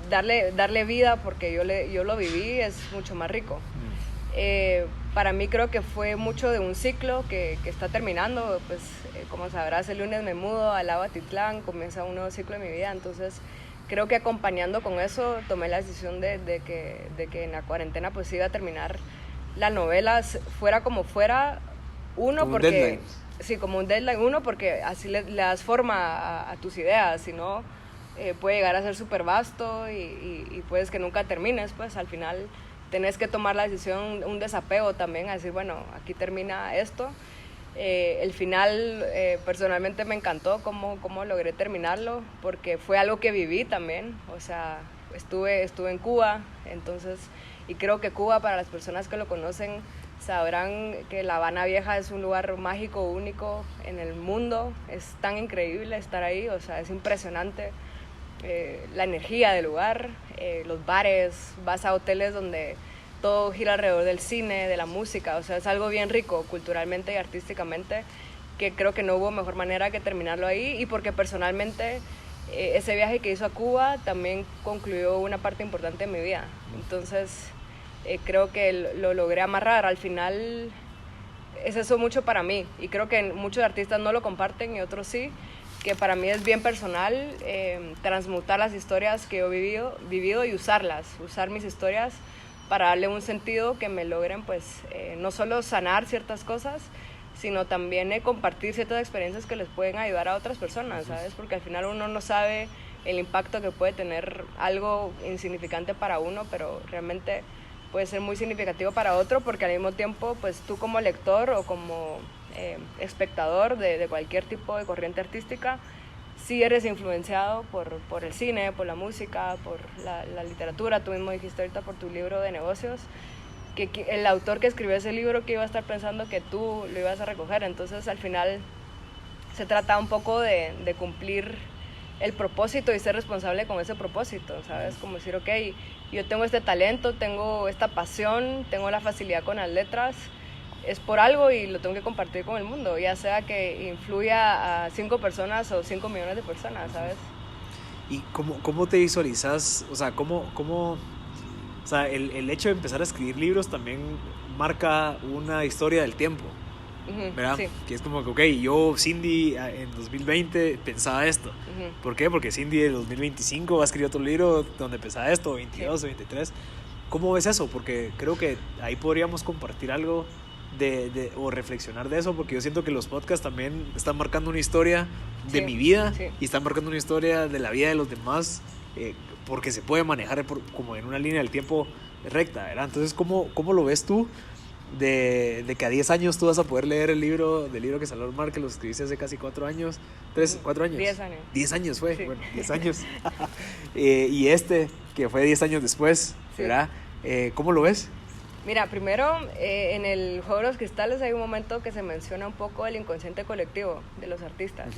darle vida porque yo lo viví es mucho más rico. Para mí creo que fue mucho de un ciclo que está terminando. Pues como sabrás, el lunes me mudo al lago Atitlán, comienza un nuevo ciclo de mi vida. Entonces creo que acompañando con eso tomé la decisión de que en la cuarentena pues iba a terminar la novela, fuera como fuera. Uno, como porque un deadline. Sí, como un deadline. Uno, porque así le das forma a tus ideas. Si no, puede llegar a ser súper vasto y puedes que nunca termines. Pues al final tenés que tomar la decisión, un desapego también, a decir, bueno, aquí termina esto. El final personalmente me encantó cómo logré terminarlo, porque fue algo que viví también. O sea, estuve en Cuba, entonces, y creo que Cuba, para las personas que lo conocen, sabrán que La Habana Vieja es un lugar mágico, único en el mundo. Es tan increíble estar ahí, o sea, es impresionante. La energía del lugar, los bares, vas a hoteles donde todo gira alrededor del cine, de la música. O sea, es algo bien rico culturalmente y artísticamente, que creo que no hubo mejor manera que terminarlo ahí. Y porque personalmente ese viaje que hizo a Cuba también concluyó una parte importante de mi vida. Entonces creo que lo logré amarrar. Al final es eso mucho para mí, y creo que muchos artistas no lo comparten y otros sí, que para mí es bien personal transmutar las historias que yo he vivido y usar mis historias para darle un sentido que me logren, pues, no solo sanar ciertas cosas, sino también compartir ciertas experiencias que les pueden ayudar a otras personas, ¿sabes? Porque al final uno no sabe el impacto que puede tener algo insignificante para uno, pero realmente puede ser muy significativo para otro, porque al mismo tiempo, pues tú como lector o como espectador de cualquier tipo de corriente artística, sí eres influenciado por el cine, por la música, por la literatura. Tú mismo dijiste ahorita por tu libro de negocios, que el autor que escribió ese libro que iba a estar pensando que tú lo ibas a recoger. Entonces al final se trata un poco de cumplir el propósito y ser responsable con ese propósito, ¿sabes? Como decir, ok, yo tengo este talento, tengo esta pasión, tengo la facilidad con las letras, es por algo y lo tengo que compartir con el mundo, ya sea que influya a 5 personas o 5 millones de personas, ¿sabes? ¿Y cómo te visualizas? O sea, o sea, el hecho de empezar a escribir libros también marca una historia del tiempo, ¿verdad? Sí. Que es como que, ok, yo, Cindy, en 2020 pensaba esto. ¿Por qué? Porque Cindy en 2025 va a escribir otro libro donde pensaba esto, 22 o 23. ¿Cómo ves eso? Porque creo que ahí podríamos compartir algo o reflexionar de eso, porque yo siento que los podcasts también están marcando una historia de mi vida y están marcando una historia de la vida de los demás, porque se puede manejar como en una línea del tiempo recta, ¿verdad? Entonces, ¿cómo lo ves tú de que a 10 años tú vas a poder leer del libro que Salvador Márquez lo escribiste hace casi 4 años? 4 años. 10 años. 10 años fue, Sí. bueno, 10 años. Y que fue 10 años después, ¿verdad? ¿Cómo lo ves? Mira, primero, en el Juego de los Cristales hay un momento que se menciona un poco el inconsciente colectivo de los artistas.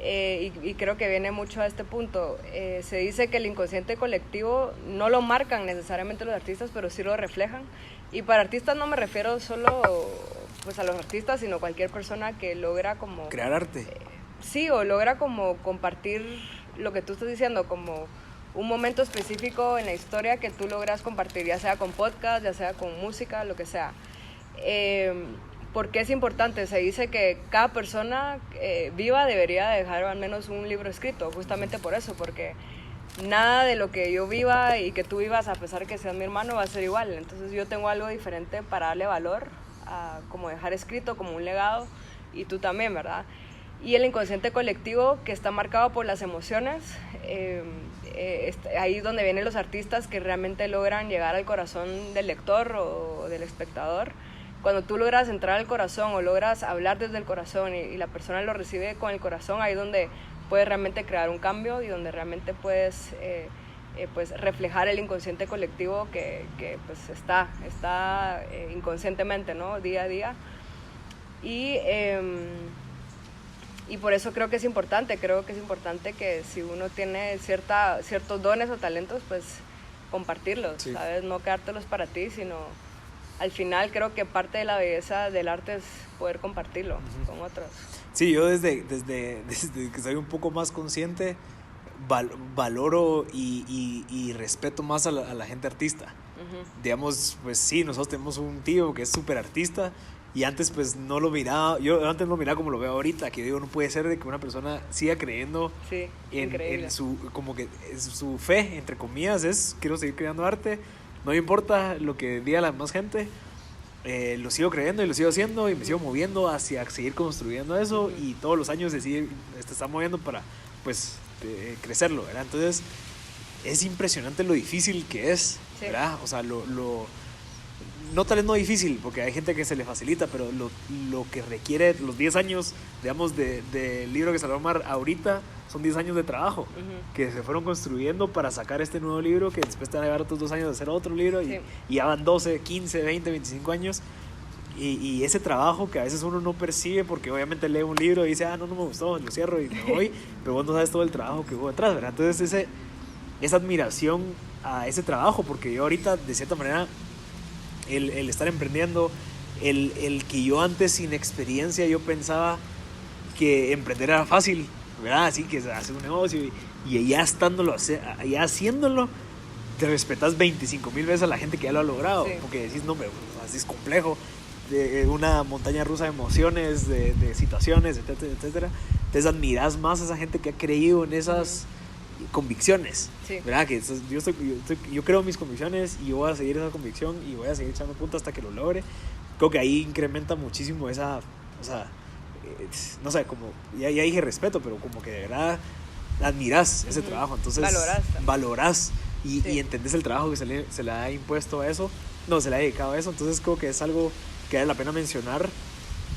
Y creo que viene mucho a este punto. Se dice que el inconsciente colectivo no lo marcan necesariamente los artistas, pero sí lo reflejan. Y para artistas no me refiero solo pues, a los artistas, sino cualquier persona que logra como... Crear arte. Sí, o logra como compartir lo que tú estás diciendo, como un momento específico en la historia que tú logras compartir, ya sea con podcast, ya sea con música, lo que sea. ¿Por qué es importante? Se dice que cada persona viva debería dejar al menos un libro escrito, justamente por eso, porque nada de lo que yo viva y que tú vivas, a pesar que seas mi hermano, va a ser igual. Entonces yo tengo algo diferente para darle valor, como dejar escrito, como un legado, y tú también, ¿verdad? Y el inconsciente colectivo, que está marcado por las emociones, ahí es donde vienen los artistas que realmente logran llegar al corazón del lector o del espectador, cuando tú logras entrar al corazón o logras hablar desde el corazón y la persona lo recibe con el corazón, ahí es donde puedes realmente crear un cambio y donde realmente puedes pues reflejar el inconsciente colectivo que pues está inconscientemente, ¿no? Día a día. Y por eso creo que es importante que si uno tiene ciertos dones o talentos, pues compartirlos, sí. ¿Sabes? No quedártelos para ti, sino al final creo que parte de la belleza del arte es poder compartirlo con otros. Sí, yo desde que soy un poco más consciente, valoro y respeto más a la gente artista. Digamos, pues sí, nosotros tenemos un tío que es súper artista y antes pues no lo miraba, yo antes no miraba como lo veo ahorita, que digo, no puede ser de que una persona siga creyendo en su fe, entre comillas, es quiero seguir creando arte, no me importa lo que diga la demás gente, lo sigo creyendo y lo sigo haciendo y me sigo moviendo hacia seguir construyendo eso y todos los años se está moviendo para pues crecerlo, ¿verdad? Entonces es impresionante lo difícil que es, ¿verdad? O sea, no tal vez no difícil, porque hay gente que se le facilita, pero lo que requiere los 10 años, digamos, del libro que salió Omar ahorita, son 10 años de trabajo, que se fueron construyendo para sacar este nuevo libro, que después te van a llevar otros 2 años de hacer otro libro, y ya van 12, 15, 20, 25 años, y ese trabajo que a veces uno no percibe, porque obviamente lee un libro y dice, no me gustó, lo cierro y me voy, pero vos no sabes todo el trabajo que hubo detrás, ¿verdad? Entonces esa admiración a ese trabajo, porque yo ahorita, de cierta manera, el estar emprendiendo, el que yo antes sin experiencia yo pensaba que emprender era fácil, ¿verdad? Así que hacer un negocio y ya ya haciéndolo, te respetas 25,000 veces a la gente que ya lo ha logrado, porque decís, no, así es complejo, una montaña rusa de emociones, de situaciones, etcétera, etcétera. Entonces admiras más a esa gente que ha creído en esas convicciones, ¿verdad? Que yo creo en mis convicciones y yo voy a seguir esa convicción y voy a seguir echando punta hasta que lo logre. Creo que ahí incrementa muchísimo esa, o sea, no sé, como ya dije respeto, pero como que de verdad admiras ese trabajo, entonces valorás y entendés el trabajo que se le ha impuesto a eso, no, se le ha dedicado a eso, entonces creo que es algo que vale la pena mencionar,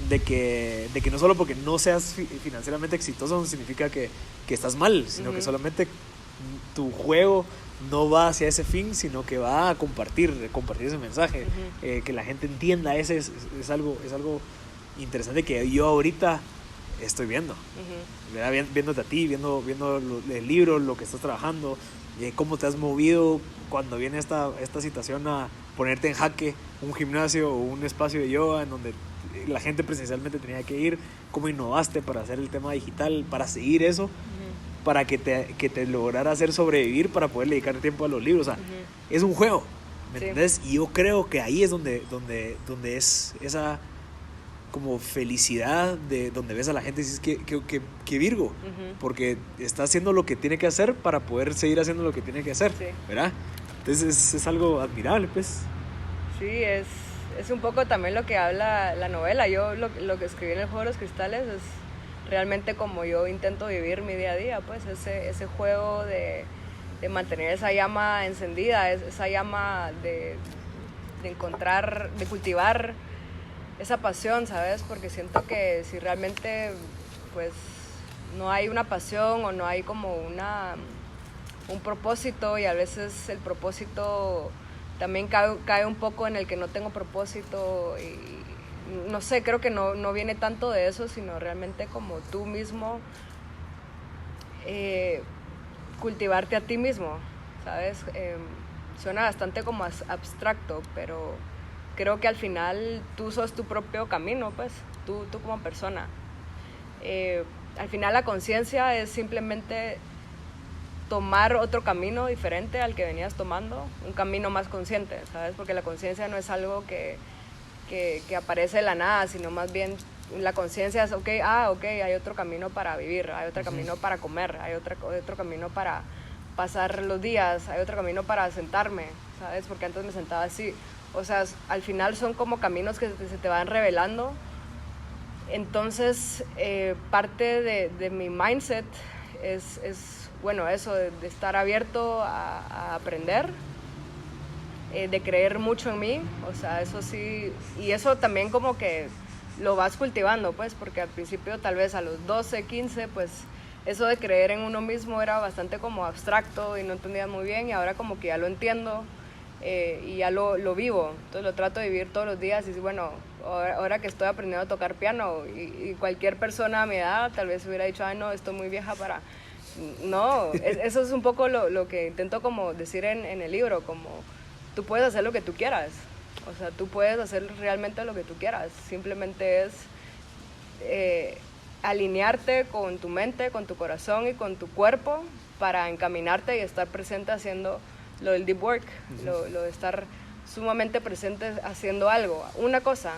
de que no solo porque no seas financieramente exitoso no significa que estás mal, sino que solamente tu juego no va hacia ese fin, sino que va a compartir ese mensaje, que la gente entienda. Ese es algo interesante que yo ahorita estoy viendo, viéndote a ti, viendo el libro, lo que estás trabajando, cómo te has movido cuando viene esta situación a ponerte en jaque un gimnasio o un espacio de yoga en donde la gente presencialmente tenía que ir, cómo innovaste para hacer el tema digital, para seguir eso, para que te lograra hacer sobrevivir, para poder dedicar tiempo a los libros. O sea, es un juego, ¿me entiendes? Y yo creo que ahí es donde es esa como felicidad, de donde ves a la gente y dices que Virgo, porque está haciendo lo que tiene que hacer para poder seguir haciendo lo que tiene que hacer, ¿verdad? Entonces es algo admirable, pues. Sí, es un poco también lo que habla la novela. Yo lo que escribí en El Juego de los Cristales es realmente como yo intento vivir mi día a día, pues ese juego de mantener esa llama encendida, esa llama de encontrar, de cultivar esa pasión, ¿sabes? Porque siento que si realmente pues no hay una pasión o no hay como un propósito, y a veces el propósito también cae un poco en el que no tengo propósito, y no sé, creo que no viene tanto de eso, sino realmente como tú mismo cultivarte a ti mismo, ¿sabes? Suena bastante como abstracto, pero creo que al final tú sos tu propio camino, pues, tú como persona. Al final la conciencia es simplemente tomar otro camino diferente al que venías tomando, un camino más consciente, ¿sabes? Porque la conciencia no es algo que aparece de la nada, sino más bien la conciencia es, ok, hay otro camino para vivir, hay otro camino para comer, hay otro camino para pasar los días, hay otro camino para sentarme, ¿sabes? Porque antes me sentaba así. O sea, al final son como caminos que se te van revelando. Entonces, parte de mi mindset es bueno, eso de estar abierto a aprender, de creer mucho en mí, o sea, eso sí, y eso también como que lo vas cultivando, pues, porque al principio tal vez a los 12, 15, pues, eso de creer en uno mismo era bastante como abstracto y no entendía muy bien, y ahora como que ya lo entiendo y ya lo vivo, entonces lo trato de vivir todos los días, y bueno, ahora que estoy aprendiendo a tocar piano, y cualquier persona a mi edad tal vez hubiera dicho, ay no, estoy muy vieja para... No, eso es un poco lo que intento como decir en el libro, como tú puedes hacer lo que tú quieras, o sea, tú puedes hacer realmente lo que tú quieras, simplemente es alinearte con tu mente, con tu corazón y con tu cuerpo para encaminarte y estar presente haciendo lo del deep work, lo de estar sumamente presente haciendo algo, una cosa,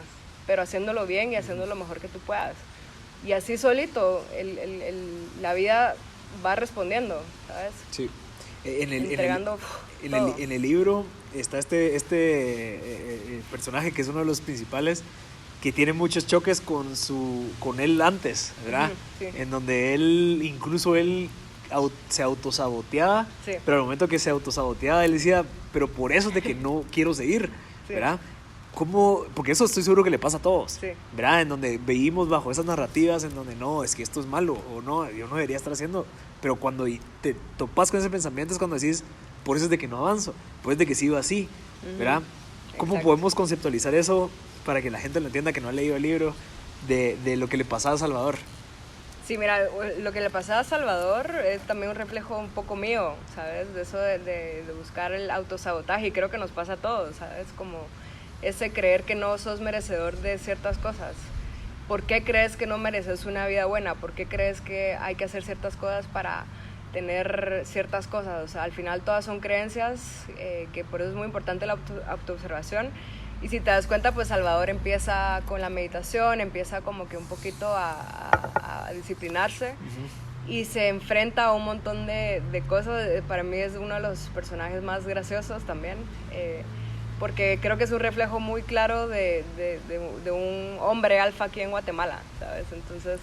pero haciéndolo bien y haciendo lo mejor que tú puedas. Y así solito la vida va respondiendo, ¿sabes? Sí. Entregando en el libro está este personaje que es uno de los principales, que tiene muchos choques con él antes, ¿verdad? Sí. En donde incluso él se autosaboteaba, sí. Pero al momento que se autosaboteaba, él decía, pero por eso es de que no quiero seguir, sí. ¿verdad? ¿Cómo? Porque eso estoy seguro que le pasa a todos, sí. ¿verdad? En donde veíamos bajo esas narrativas, en donde no, es que esto es malo, o no, yo no debería estar haciendo, pero cuando te topas con ese pensamiento es cuando decís, por eso es de que no avanzo, por eso es de que sigo así, ¿verdad? ¿Cómo podemos conceptualizar eso para que la gente lo entienda que no ha leído el libro de lo que le pasaba a Salvador? Sí, mira, lo que le pasaba a Salvador es también un reflejo un poco mío, ¿sabes? De eso de buscar el autosabotaje, y creo que nos pasa a todos, ¿sabes? Como ese creer que no sos merecedor de ciertas cosas. ¿Por qué crees que no mereces una vida buena? ¿Por qué crees que hay que hacer ciertas cosas para tener ciertas cosas? O sea, al final todas son creencias, que por eso es muy importante la autoobservación. Y si te das cuenta, pues Salvador empieza con la meditación, empieza como que un poquito a disciplinarse, y se enfrenta a un montón de cosas. Para mí es uno de los personajes más graciosos también, porque creo que es un reflejo muy claro de un hombre alfa aquí en Guatemala, ¿sabes? Entonces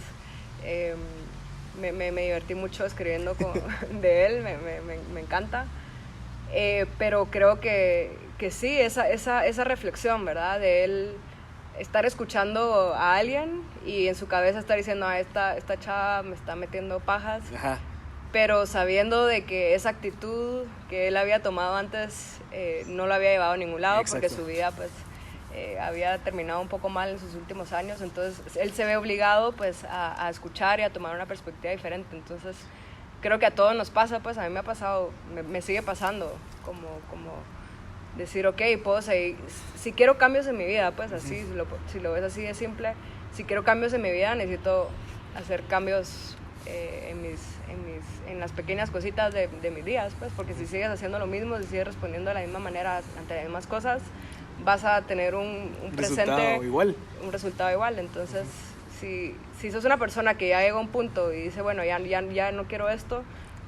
me divertí mucho escribiendo de él, me encanta. Pero creo que sí, esa reflexión, ¿verdad? De él estar escuchando a alguien y en su cabeza estar diciendo, esta chava me está metiendo pajas. Ajá. Pero sabiendo de que esa actitud que él había tomado antes no lo había llevado a ningún lado. Exacto. Porque su vida pues había terminado un poco mal en sus últimos años, entonces él se ve obligado pues a escuchar y a tomar una perspectiva diferente. Entonces creo que a todos nos pasa, pues a mí me ha pasado, me sigue pasando, como decir, ok, puedo seguir, si quiero cambios en mi vida, pues así, si lo ves así de simple, si quiero cambios en mi vida necesito hacer cambios en las pequeñas cositas de mis días, pues, porque si sigues haciendo lo mismo, si sigues respondiendo de la misma manera ante las mismas cosas, vas a tener un presente igual. Un resultado igual. Entonces si sos una persona que ya llega a un punto y dice, bueno, ya no quiero esto,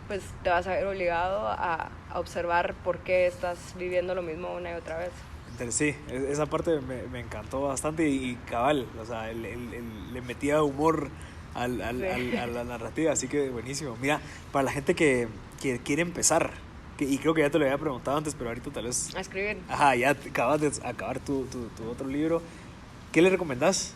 pues te vas a ver obligado a observar por qué estás viviendo lo mismo una y otra vez. Sí, esa parte me encantó bastante, y cabal, o sea, le metía humor a la narrativa, así que buenísimo. Mira, para la gente que quiere empezar, y creo que ya te lo había preguntado antes, pero ahorita tal vez... A escribir. Ajá, ya acabas de acabar tu otro libro. ¿Qué le recomendás?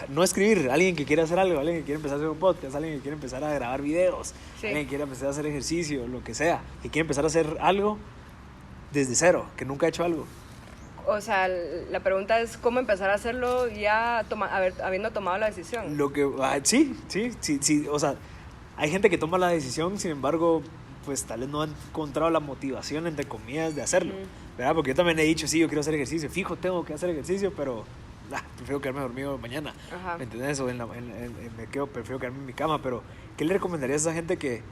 No escribir, alguien que quiere hacer algo, alguien que quiere empezar a hacer un podcast, alguien que quiere empezar a grabar videos, alguien que quiere empezar a hacer ejercicio, lo que sea, que quiere empezar a hacer algo desde cero, que nunca ha hecho algo. O sea, la pregunta es cómo empezar a hacerlo ya habiendo tomado la decisión. Sí, o sea, hay gente que toma la decisión, sin embargo, pues tal vez no han encontrado la motivación, entre comillas, de hacerlo, ¿verdad? Porque yo también he dicho, sí, yo quiero hacer ejercicio, fijo, tengo que hacer ejercicio, pero prefiero quedarme dormido mañana. Ajá. ¿Me entendés? Prefiero quedarme en mi cama. Pero ¿qué le recomendarías a esa gente que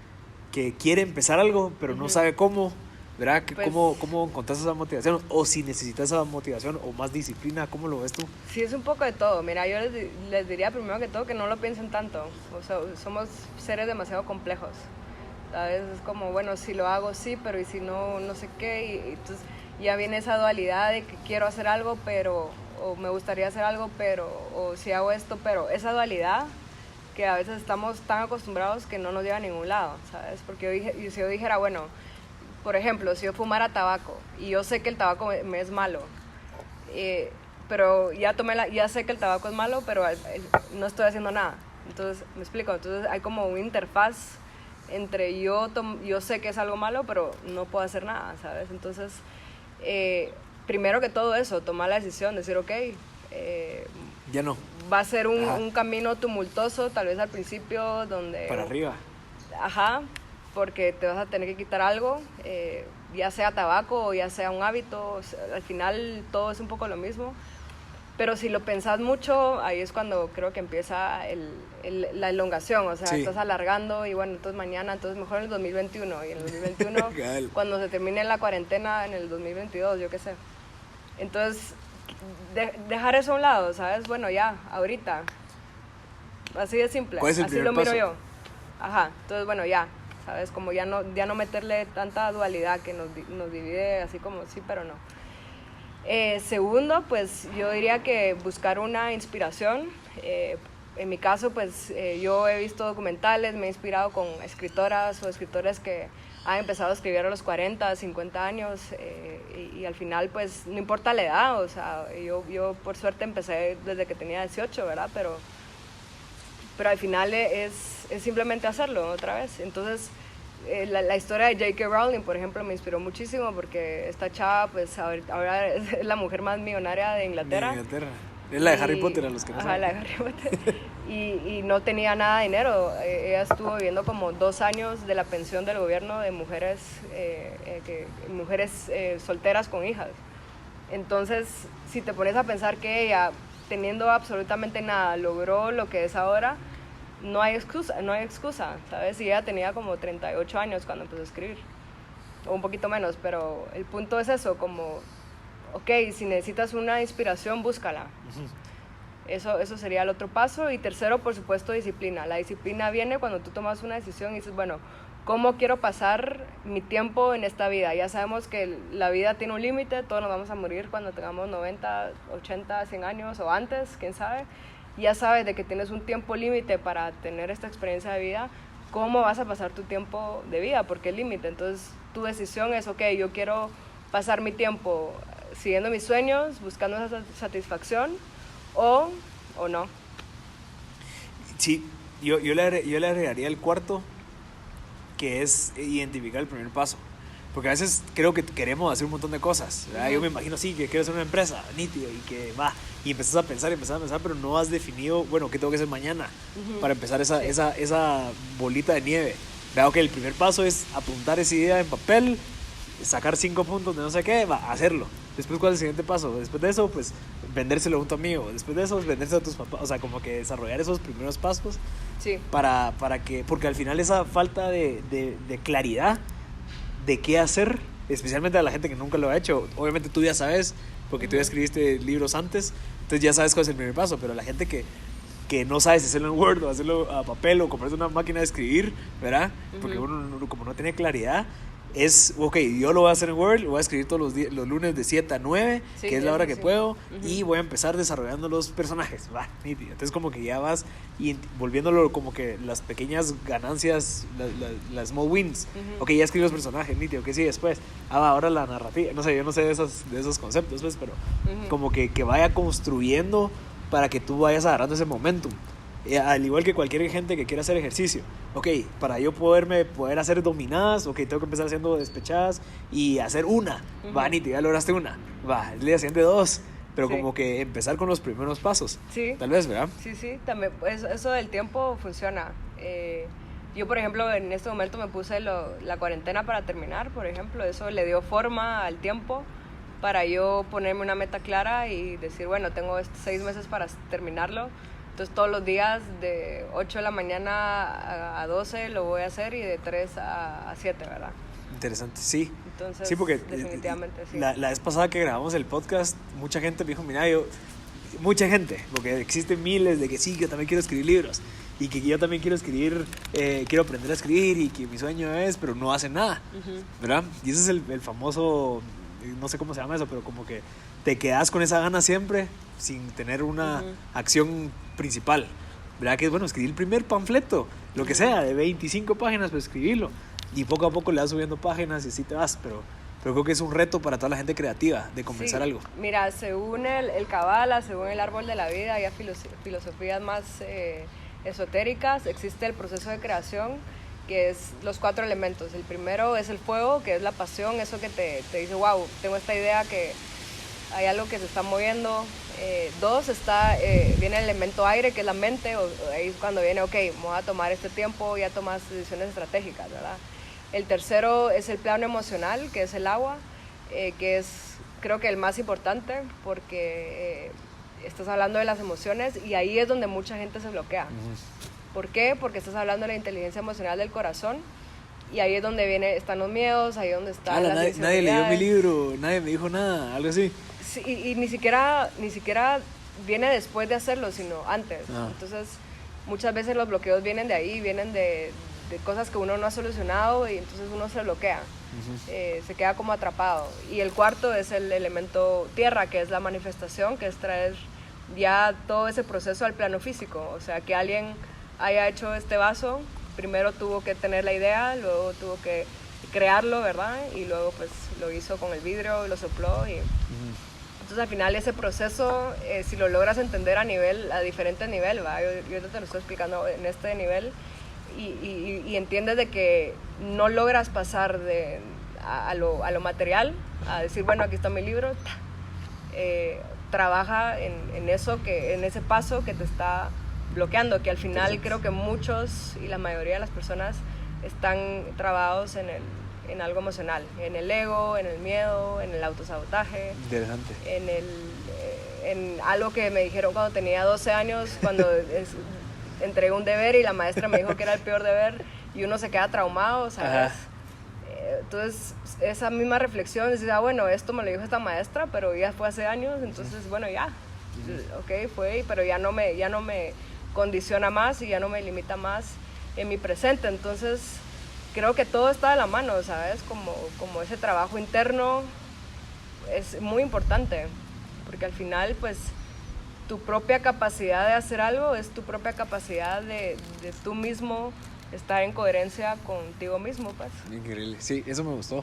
quiere empezar algo, pero no sabe cómo? ¿Verdad? Pues, ¿Cómo encontrás esa motivación? O si necesitas esa motivación o más disciplina, ¿cómo lo ves tú? Sí, es un poco de todo. Mira, yo les diría primero que todo que no lo piensen tanto. O sea, somos seres demasiado complejos. ¿Sabes? Es como, bueno, si lo hago, sí, pero y si no, no sé qué. Y entonces ya viene esa dualidad de que quiero hacer algo, pero... o me gustaría hacer algo, pero... o si hago esto, pero... esa dualidad que a veces estamos tan acostumbrados que no nos lleva a ningún lado, ¿sabes? Porque si yo dijera, bueno... por ejemplo, si yo fumara tabaco y yo sé que el tabaco me es malo, pero ya sé que el tabaco es malo, pero no estoy haciendo nada. Entonces, me explico, entonces hay como una interfaz entre yo sé que es algo malo, pero no puedo hacer nada, ¿sabes? Entonces, primero que todo eso, tomar la decisión, decir, ok, ya no. Va a ser un camino tumultuoso, tal vez al principio, donde... Para arriba. Ajá, porque te vas a tener que quitar algo, ya sea tabaco o ya sea un hábito, o sea, al final todo es un poco lo mismo. Pero si lo pensás mucho, ahí es cuando creo que empieza la elongación, o sea, sí. Estás alargando y bueno, entonces mañana, entonces mejor en el 2021, y en el 2021, cuando se termine la cuarentena en el 2022, yo qué sé. Entonces, dejar eso a un lado, ¿sabes? Bueno, ya, ahorita, así de simple, así lo miro yo. Ajá, entonces bueno, ya, ¿sabes? Como ya no meterle tanta dualidad que nos divide así como sí, pero no. Segundo, pues yo diría que buscar una inspiración. En mi caso, pues yo he visto documentales, me he inspirado con escritoras o escritores que han empezado a escribir a los 40, 50 años y al final, pues no importa la edad, o sea, yo por suerte empecé desde que tenía 18, ¿verdad? Pero al final es simplemente hacerlo otra vez. Entonces, la historia de J.K. Rowling, por ejemplo, me inspiró muchísimo porque esta chava, pues ahora es la mujer más millonaria de Inglaterra. Es la de Harry Potter, a los que no saben. La de Harry Potter. y no tenía nada de dinero. Ella estuvo viviendo como 2 años de la pensión del gobierno de mujeres, solteras con hijas. Entonces, si te pones a pensar que ella, teniendo absolutamente nada, logró lo que es ahora, no hay excusa, ¿sabes? Y ella tenía como 38 años cuando empezó a escribir, o un poquito menos, pero el punto es eso, como, ok, si necesitas una inspiración, búscala. Eso sería el otro paso. Y tercero, por supuesto, disciplina. La disciplina viene cuando tú tomas una decisión y dices, bueno, ¿cómo quiero pasar mi tiempo en esta vida? Ya sabemos que la vida tiene un límite, todos nos vamos a morir cuando tengamos 90, 80, 100 años o antes, quién sabe. Ya sabes de que tienes un tiempo límite para tener esta experiencia de vida. ¿Cómo vas a pasar tu tiempo de vida? Porque el límite. Entonces, tu decisión es, ok, yo quiero pasar mi tiempo siguiendo mis sueños, buscando esa satisfacción, o no. Sí, yo le agregaría el cuarto, que es identificar el primer paso. Porque a veces creo que queremos hacer un montón de cosas, ¿verdad? Yo me imagino, sí, que quiero hacer una empresa, nítido, y que va, y empezás a pensar, pero no has definido, bueno, ¿qué tengo que hacer mañana? Para empezar esa bolita de nieve. Veo que el primer paso es apuntar esa idea en papel, sacar 5 puntos de no sé qué, va, hacerlo. Después, ¿cuál es el siguiente paso? Después de eso, pues, vendérselo a un tu amigo. Después de eso, vendérselo a tus papás. O sea, como que desarrollar esos primeros pasos. Sí. Para que, porque al final esa falta de claridad de qué hacer, especialmente a la gente que nunca lo ha hecho. Obviamente tú ya sabes, porque tú ya escribiste libros antes, entonces ya sabes cuál es el primer paso, pero la gente que no sabe si hacerlo en Word o hacerlo a papel o comprarse una máquina de escribir, ¿verdad? Porque uno como no tiene claridad, es, ok, yo lo voy a hacer en Word, lo voy a escribir todos los lunes de 7 a 9, sí, que es la hora que puedo, y voy a empezar desarrollando los personajes, va, nítido. Entonces como que ya vas y volviéndolo como que las pequeñas ganancias, las small wins. Ok, ya escribí los personajes, nítido, que sí, después, ahora la narrativa, no sé, yo no sé de esos conceptos, pues, pero como que vaya construyendo para que tú vayas agarrando ese momentum. Al igual que cualquier gente que quiera hacer ejercicio, ok, para yo poder hacer dominadas, ok, tengo que empezar haciendo despechadas y hacer una, va, Niti, ya lograste una, va, el día siguiente 2, pero sí, como que empezar con los primeros pasos, sí, tal vez, ¿verdad? Sí, también, pues, eso del tiempo funciona. Yo, por ejemplo, en este momento me puse la cuarentena para terminar, por ejemplo, eso le dio forma al tiempo para yo ponerme una meta clara y decir, bueno, tengo 6 meses para terminarlo. Entonces todos los días de 8 de la mañana a 12 lo voy a hacer y de 3 a 7, ¿verdad? Interesante, sí. Entonces, sí, porque definitivamente sí. La vez pasada que grabamos el podcast, mucha gente me dijo, mira, mucha gente, porque existen miles de que sí, yo también quiero escribir libros y que yo también quiero escribir, quiero aprender a escribir y que mi sueño es, pero no hacen nada, ¿verdad? Y ese es el famoso, no sé cómo se llama eso, pero como que te quedas con esa gana siempre sin tener una acción principal, ¿verdad? Que es bueno, escribir el primer panfleto, lo que sea, de 25 páginas, pues escribirlo. y poco a poco le vas subiendo páginas y así te vas, pero creo que es un reto para toda la gente creativa de comenzar algo. Mira, según el Kabbalah, según el árbol de la vida, ya filosofías más esotéricas, existe el proceso de creación, que es los 4 elementos. El primero es el fuego, que es la pasión, eso que te dice, wow, tengo esta idea que hay algo que se está moviendo. 2 viene el elemento aire, que es la mente, ahí es cuando viene, ok, me voy a tomar este tiempo, ya tomas decisiones estratégicas, ¿verdad? El tercero es el plano emocional, que es el agua, que es creo que el más importante, porque estás hablando de las emociones y ahí es donde mucha gente se bloquea. ¿Por qué? Porque estás hablando de la inteligencia emocional del corazón y ahí es donde están los miedos, ahí es donde están las nadie leyó mi libro, nadie me dijo nada, algo así. Sí, y ni siquiera viene después de hacerlo, sino antes. Entonces, muchas veces los bloqueos vienen de ahí, vienen de cosas que uno no ha solucionado y entonces uno se bloquea, se queda como atrapado. Y el cuarto es el elemento tierra, que es la manifestación, que es traer ya todo ese proceso al plano físico. O sea, que alguien haya hecho este vaso, primero tuvo que tener la idea, luego tuvo que crearlo, ¿verdad? Y luego pues lo hizo con el vidrio y lo sopló y... Entonces al final ese proceso, si lo logras entender a diferentes niveles, ¿va? Yo te lo estoy explicando en este nivel y entiendes de que no logras pasar a lo material, a decir, bueno, aquí está mi libro, trabaja en ese paso que te está bloqueando, que al final creo que muchos y la mayoría de las personas están trabados en algo emocional, en el ego, en el miedo, en el autosabotaje. Interesante. En algo que me dijeron cuando tenía 12 años, cuando entregué un deber y la maestra me dijo que era el peor deber y uno se queda traumado, ¿sabes? Entonces, esa misma reflexión, decía, bueno, esto me lo dijo esta maestra, pero ya fue hace años, entonces, bueno, ya, ok, fue, pero ya no me condiciona más y ya no me limita más en mi presente, entonces... Creo que todo está de la mano, ¿sabes? Como ese trabajo interno es muy importante, porque al final, pues, tu propia capacidad de hacer algo es tu propia capacidad de tú mismo estar en coherencia contigo mismo, pues. Increíble, sí, eso me gustó.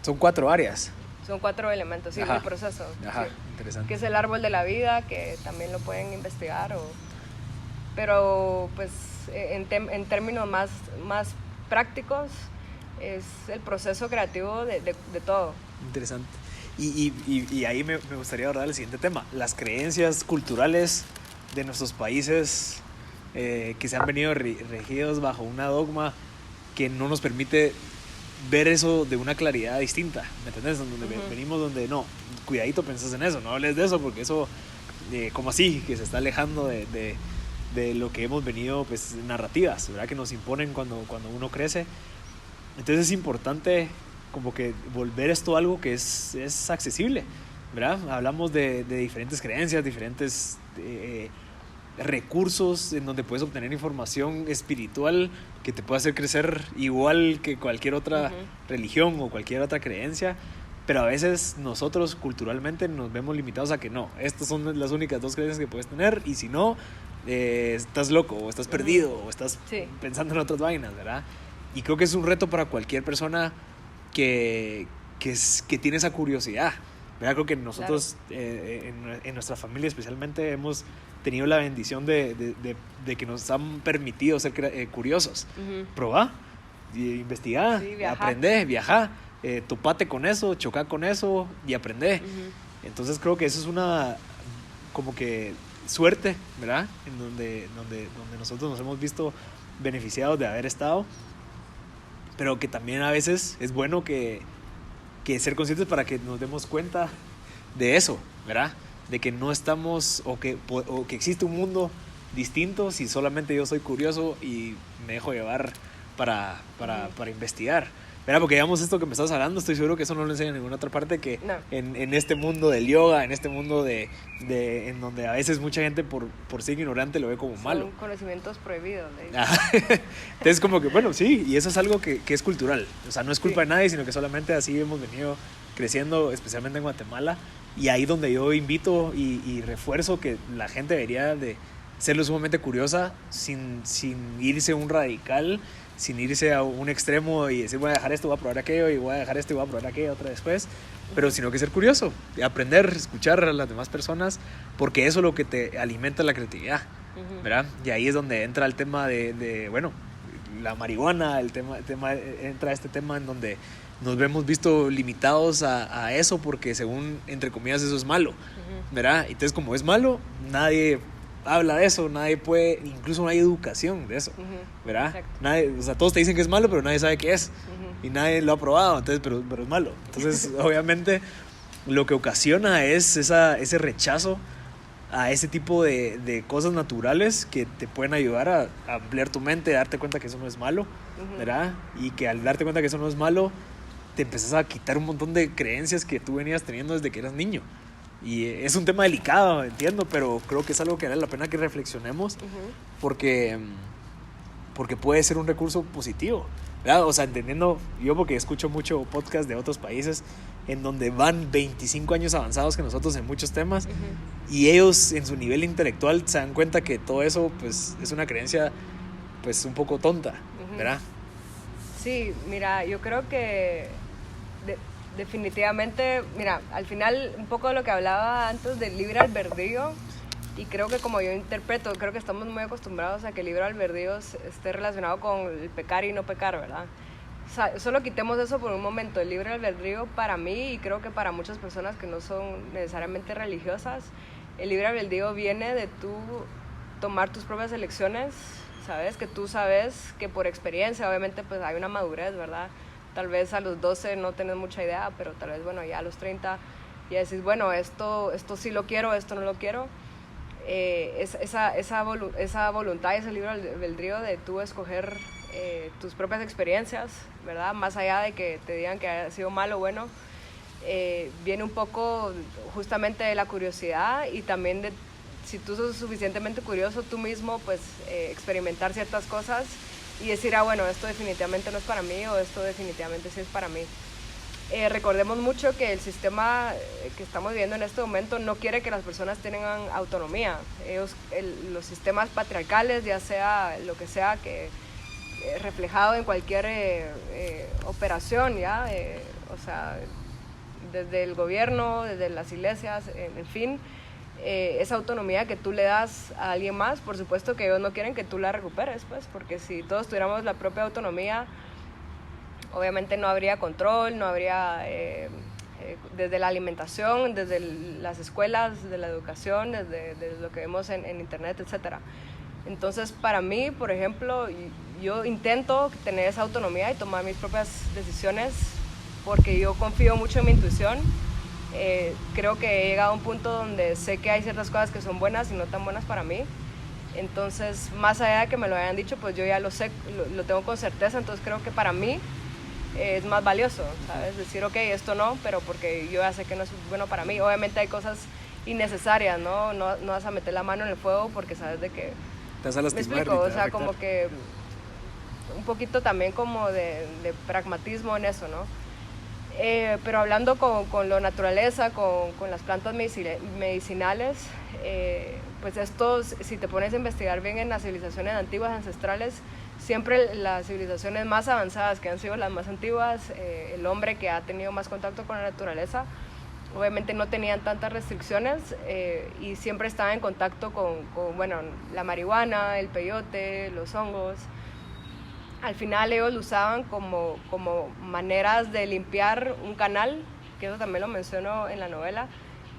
Son 4 áreas. Son 4 elementos, sí, el proceso. Ajá, sí. Interesante. Que es el árbol de la vida, que también lo pueden investigar, pero, pues, en términos más prácticos, es el proceso creativo de todo. Interesante. Y ahí me gustaría abordar el siguiente tema, las creencias culturales de nuestros países que se han venido regidos bajo una dogma que no nos permite ver eso de una claridad distinta, ¿me entendés? Donde venimos donde no, cuidadito pensás en eso, no hables de eso porque eso, como así, que se está alejando de lo que hemos venido, pues, narrativas, ¿verdad? Que nos imponen cuando uno crece. Entonces es importante como que volver esto a algo que es accesible, ¿verdad? Hablamos de diferentes creencias, diferentes recursos en donde puedes obtener información espiritual que te puede hacer crecer igual que cualquier otra religión o cualquier otra creencia, pero a veces nosotros culturalmente nos vemos limitados a que no, estas son las únicas 2 creencias que puedes tener y si no, estás loco o estás perdido o estás pensando en otras vainas, ¿verdad? Y creo que es un reto para cualquier persona que tiene esa curiosidad, ¿verdad? Creo que nosotros en nuestra familia especialmente hemos tenido la bendición de que nos han permitido ser curiosos. Probá, investigá, aprendé, viajá, topate con eso, chocá con eso y aprendé. Entonces creo que eso es una como que suerte, ¿verdad? En donde nosotros nos hemos visto beneficiados de haber estado, pero que también a veces es bueno que ser conscientes para que nos demos cuenta de eso, ¿verdad? De que no estamos o que existe un mundo distinto si solamente yo soy curioso y me dejo llevar para investigar, ¿verdad? Porque digamos esto que me estás hablando, estoy seguro que eso no lo enseñan en ninguna otra parte, que no. en este mundo del yoga, en este mundo en donde a veces mucha gente por ser ignorante lo ve como malo. Son conocimientos prohibidos. Entonces como que bueno, sí, y eso es algo que es cultural, o sea, no es culpa de nadie, sino que solamente así hemos venido creciendo, especialmente en Guatemala, y ahí donde yo invito y refuerzo que la gente debería de serlo sumamente curiosa sin irse a un radical, sin irse a un extremo y decir voy a dejar esto, voy a probar aquello, y voy a dejar esto y voy a probar aquello otra después, pero sino que ser curioso, aprender, escuchar a las demás personas, porque eso es lo que te alimenta la creatividad, ¿verdad? Y ahí es donde entra el tema de bueno, la marihuana, entra este tema en donde nos vemos visto limitados a eso porque según, entre comillas, eso es malo, ¿verdad? Entonces como es malo, nadie habla de eso, nadie puede, incluso no hay educación de eso, ¿verdad? Nadie, o sea, todos te dicen que es malo, pero nadie sabe qué es, y nadie lo ha probado, entonces, pero es malo. Entonces, obviamente, lo que ocasiona es ese rechazo a ese tipo de cosas naturales que te pueden ayudar a ampliar tu mente, a darte cuenta que eso no es malo, ¿verdad? Y que al darte cuenta que eso no es malo, te empezás a quitar un montón de creencias que tú venías teniendo desde que eras niño. Y es un tema delicado, entiendo, pero creo que es algo que vale la pena que reflexionemos porque puede ser un recurso positivo, ¿verdad? O sea, entendiendo, yo porque escucho mucho podcast de otros países en donde van 25 años avanzados que nosotros en muchos temas y ellos en su nivel intelectual se dan cuenta que todo eso pues es una creencia pues un poco tonta, ¿verdad? Sí, mira, yo creo que definitivamente, mira, al final un poco de lo que hablaba antes del libre albedrío, y creo que como yo interpreto, creo que estamos muy acostumbrados a que el libre albedrío esté relacionado con el pecar y no pecar, ¿verdad? O sea, solo quitemos eso por un momento. El libre albedrío para mí, y creo que para muchas personas que no son necesariamente religiosas, el libre albedrío viene de tú tomar tus propias elecciones, ¿sabes? Que tú sabes que por experiencia, obviamente, pues hay una madurez, ¿verdad? Tal vez a los 12 no tenés mucha idea, pero tal vez, bueno, ya a los 30 ya decís, bueno, esto sí lo quiero, esto no lo quiero. Esa voluntad y ese libre albedrío de tú escoger tus propias experiencias, ¿verdad? Más allá de que te digan que ha sido malo o bueno, viene un poco justamente de la curiosidad y también de, si tú sos suficientemente curioso tú mismo, pues experimentar ciertas cosas y decir, bueno, esto definitivamente no es para mí o esto definitivamente sí es para mí. Recordemos mucho que el sistema que estamos viviendo en este momento no quiere que las personas tengan autonomía. Los sistemas patriarcales, ya sea lo que sea, que reflejado en cualquier operación, ¿ya? O sea, desde el gobierno, desde las iglesias, en fin, esa autonomía que tú le das a alguien más, por supuesto que ellos no quieren que tú la recuperes, pues, porque si todos tuviéramos la propia autonomía, obviamente no habría control, no habría, desde la alimentación, desde las escuelas, desde la educación, desde lo que vemos en internet, etcétera. Entonces, para mí, por ejemplo, yo intento tener esa autonomía y tomar mis propias decisiones porque yo confío mucho en mi intuición. Creo que he llegado a un punto donde sé que hay ciertas cosas que son buenas y no tan buenas para mí. Entonces, más allá de que me lo hayan dicho, pues yo ya lo sé, lo tengo con certeza. Entonces, creo que para mí es más valioso, ¿sabes? Decir, ok, esto no, pero porque yo ya sé que no es bueno para mí. Obviamente hay cosas innecesarias, ¿no? No vas a meter la mano en el fuego porque sabes de que... Te vas a lastimar. Me explico, o sea, como que un poquito también como de pragmatismo en eso, ¿no? Pero hablando con la naturaleza, con las plantas medicinales, pues esto, si te pones a investigar bien en las civilizaciones antiguas, ancestrales, siempre las civilizaciones más avanzadas, que han sido las más antiguas, el hombre que ha tenido más contacto con la naturaleza, obviamente no tenían tantas restricciones y siempre estaban en contacto con bueno, la marihuana, el peyote, los hongos. Al final ellos lo usaban como maneras de limpiar un canal, que eso también lo menciono en la novela,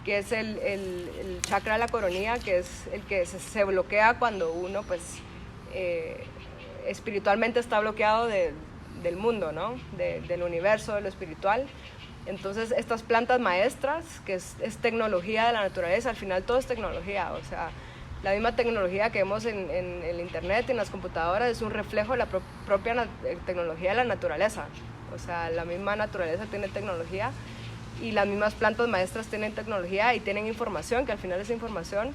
que es el chakra de la coronilla, que es el que se bloquea cuando uno pues espiritualmente está bloqueado del mundo, ¿no? Del universo, de lo espiritual. Entonces estas plantas maestras, que es tecnología de la naturaleza, al final todo es tecnología, o sea, la misma tecnología que vemos en el internet y en las computadoras es un reflejo de la propia tecnología de la naturaleza. O sea, la misma naturaleza tiene tecnología y las mismas plantas maestras tienen tecnología y tienen información, que al final esa información,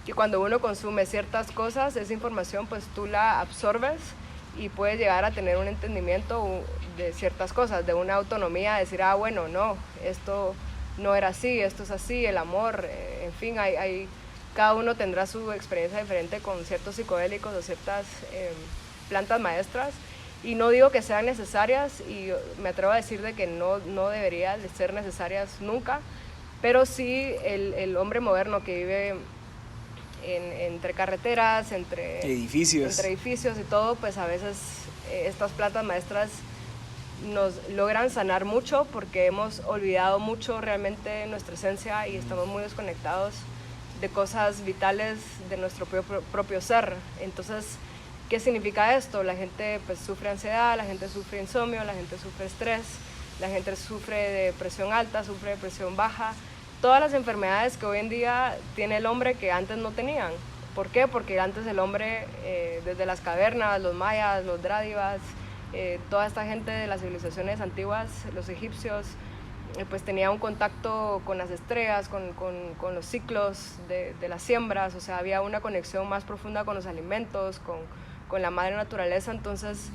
que cuando uno consume ciertas cosas, esa información pues tú la absorbes y puedes llegar a tener un entendimiento de ciertas cosas, de una autonomía, decir, bueno, no, esto no era así, esto es así, el amor, en fin, hay cada uno tendrá su experiencia diferente con ciertos psicodélicos o ciertas plantas maestras, y no digo que sean necesarias, y me atrevo a decir de que no deberían de ser necesarias nunca, pero sí el hombre moderno que vive entre carreteras, entre edificios y todo, pues a veces estas plantas maestras nos logran sanar mucho, porque hemos olvidado mucho realmente nuestra esencia y estamos muy desconectados de cosas vitales de nuestro propio ser. Entonces, ¿qué significa esto? La gente pues sufre ansiedad, la gente sufre insomnio, la gente sufre estrés, la gente sufre de presión alta, sufre de presión baja, todas las enfermedades que hoy en día tiene el hombre que antes no tenían. ¿Por qué? Porque antes el hombre, desde las cavernas, los mayas, los drávivas, toda esta gente de las civilizaciones antiguas, los egipcios, pues tenía un contacto con las estrellas, con los ciclos de las siembras, o sea, había una conexión más profunda con los alimentos, con la madre naturaleza. Entonces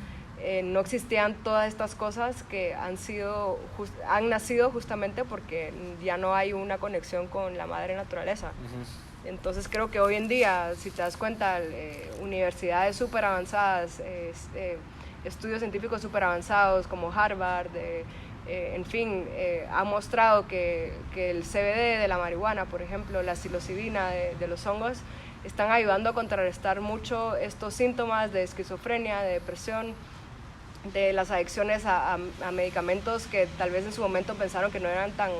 no existían todas estas cosas que han nacido justamente porque ya no hay una conexión con la madre naturaleza. Entonces creo que hoy en día, si te das cuenta, universidades súper avanzadas, estudios científicos súper avanzados como Harvard, en fin, ha mostrado que el CBD de la marihuana, por ejemplo, la psilocibina de los hongos, están ayudando a contrarrestar mucho estos síntomas de esquizofrenia, de depresión, de las adicciones a medicamentos que tal vez en su momento pensaron que no eran tan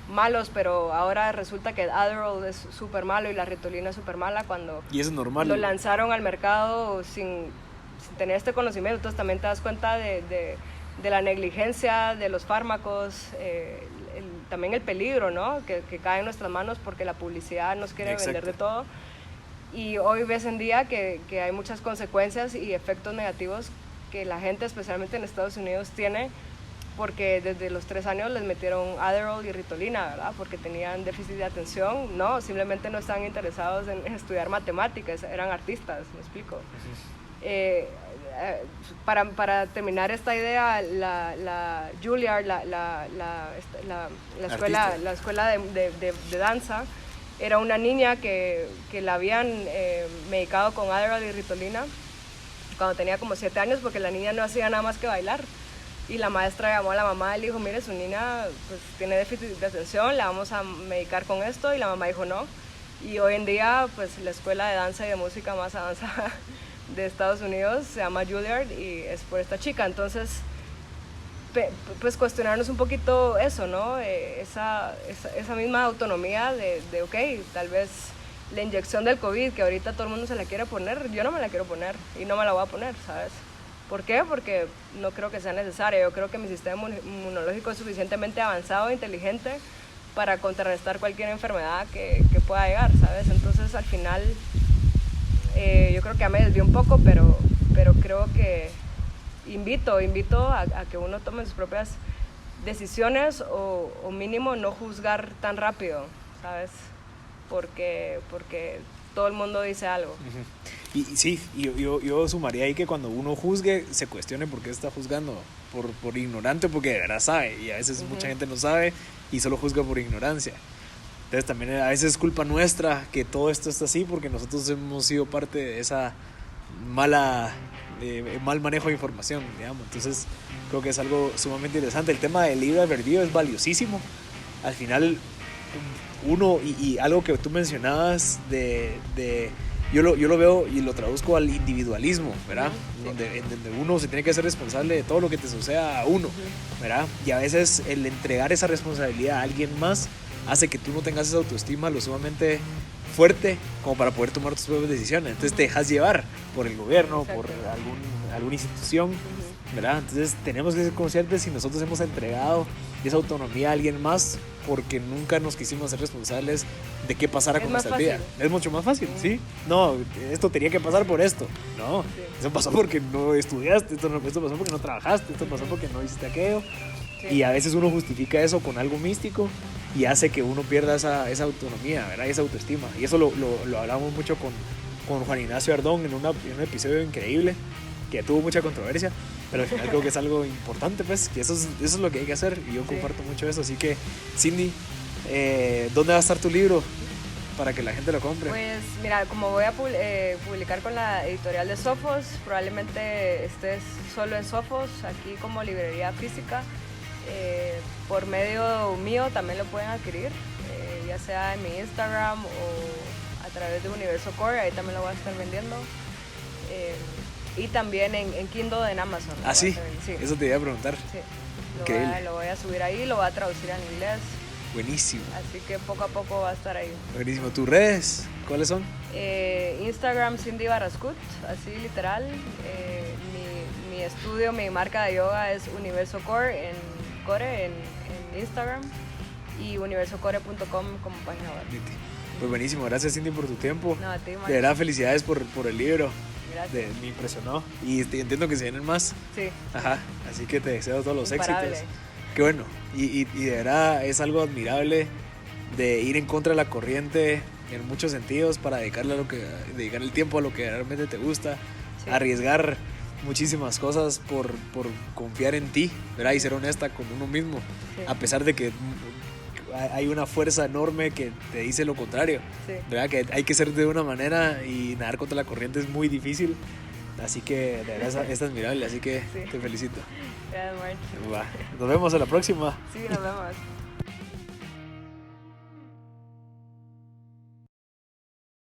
malos, pero ahora resulta que el Adderall es súper malo y la Ritolina es súper mala, cuando y es normal, lo lanzaron al mercado sin tener este conocimiento. Entonces también te das cuenta de la negligencia de los fármacos, también el peligro, ¿no? que cae en nuestras manos porque la publicidad nos quiere vender de todo. Y hoy ves en día que hay muchas consecuencias y efectos negativos que la gente, especialmente en Estados Unidos, tiene, porque desde los 3 años les metieron Adderall y Ritolina, ¿verdad? Porque tenían déficit de atención, no, simplemente no estaban interesados en estudiar matemáticas, eran artistas, ¿me explico? Para terminar esta idea, la Juilliard, la escuela de danza, era una niña que la habían medicado con Adderall y Ritolina cuando tenía como 7 años, porque la niña no hacía nada más que bailar. Y la maestra llamó a la mamá y le dijo, mire, su niña pues, tiene déficit de atención, la vamos a medicar con esto, y la mamá dijo no. Y hoy en día pues la escuela de danza y de música más avanzada de Estados Unidos se llama Juilliard y es por esta chica. Entonces pues cuestionarnos un poquito eso, ¿no? Esa misma autonomía de ok, tal vez la inyección del COVID, que ahorita todo el mundo se la quiere poner, yo no me la quiero poner y no me la voy a poner, ¿sabes? ¿Por qué? Porque no creo que sea necesario. Yo creo que mi sistema inmunológico es suficientemente avanzado e inteligente para contrarrestar cualquier enfermedad que pueda llegar, ¿sabes? Entonces al final yo creo que ya me desvié un poco, pero creo que invito a que uno tome sus propias decisiones, o mínimo no juzgar tan rápido, ¿sabes? Porque todo el mundo dice algo. Y sí, yo sumaría ahí que cuando uno juzgue, se cuestione por qué está juzgando, por ignorante, porque de verdad sabe, y a veces mucha gente no sabe y solo juzga por ignorancia. Entonces también a veces es culpa nuestra que todo esto está así, porque nosotros hemos sido parte de esa mal manejo de información, digamos. Entonces creo que es algo sumamente interesante. El tema del libre albedrío es valiosísimo. Al final uno, y algo que tú mencionabas yo lo veo y lo traduzco al individualismo, ¿verdad? Donde uno se tiene que ser responsable de todo lo que te suceda a uno, ¿verdad? Y a veces el entregar esa responsabilidad a alguien más hace que tú no tengas esa autoestima lo sumamente fuerte como para poder tomar tus propias decisiones. Entonces te dejas llevar por el gobierno, por alguna institución, ¿verdad? Entonces tenemos que ser conscientes si nosotros hemos entregado esa autonomía a alguien más porque nunca nos quisimos ser responsables de qué pasara con nuestra vida. Es mucho más fácil, ¿sí? No, esto tenía que pasar por esto. No, eso pasó porque no estudiaste, esto pasó porque no trabajaste, esto pasó porque no hiciste aquello. Y a veces uno justifica eso con algo místico y hace que uno pierda esa autonomía, ¿verdad? Esa autoestima. Y eso lo hablamos mucho con Juan Ignacio Ardón en un episodio increíble que tuvo mucha controversia, pero al final creo que es algo importante, pues, que eso es lo que hay que hacer, y yo comparto mucho eso. Así que, Cindy, ¿dónde va a estar tu libro? para que la gente lo compre? Pues mira, como voy a publicar con la editorial de Sofos, probablemente estés solo en Sofos, aquí como librería física. Por medio mío también lo pueden adquirir, ya sea en mi Instagram o a través de Universo Core, ahí también lo voy a estar vendiendo. Y también en Kindle en Amazon. ¿Ah, sí? Sí? Eso te iba a preguntar. Sí. Lo voy a subir ahí, lo voy a traducir en inglés. Buenísimo. Así que poco a poco va a estar ahí. Buenísimo. ¿Tus redes cuáles son? Instagram Cindy Barascut, así literal. Mi estudio, mi marca de yoga es Universo Core en Instagram y universocore.com como página web. Pues buenísimo, gracias Cindy por tu tiempo. No, a ti, Max. De verdad, felicidades por el libro. Gracias. Me impresionó y entiendo que se vienen más. Sí. Ajá, así que te deseo todos los Imparable. éxitos. Qué bueno, y de verdad es algo admirable de ir en contra de la corriente en muchos sentidos para dedicar el tiempo a lo que realmente te gusta, Sí. arriesgar muchísimas cosas por confiar en ti, ¿verdad? Y ser honesta con uno mismo, Sí. a pesar de que hay una fuerza enorme que te dice lo contrario, Sí. ¿verdad? Que hay que ser de una manera y nadar contra la corriente es muy difícil, así que de verdad es admirable, así que Sí. te felicito. Gracias, March. Va. Nos vemos a la próxima. Sí, nos vemos.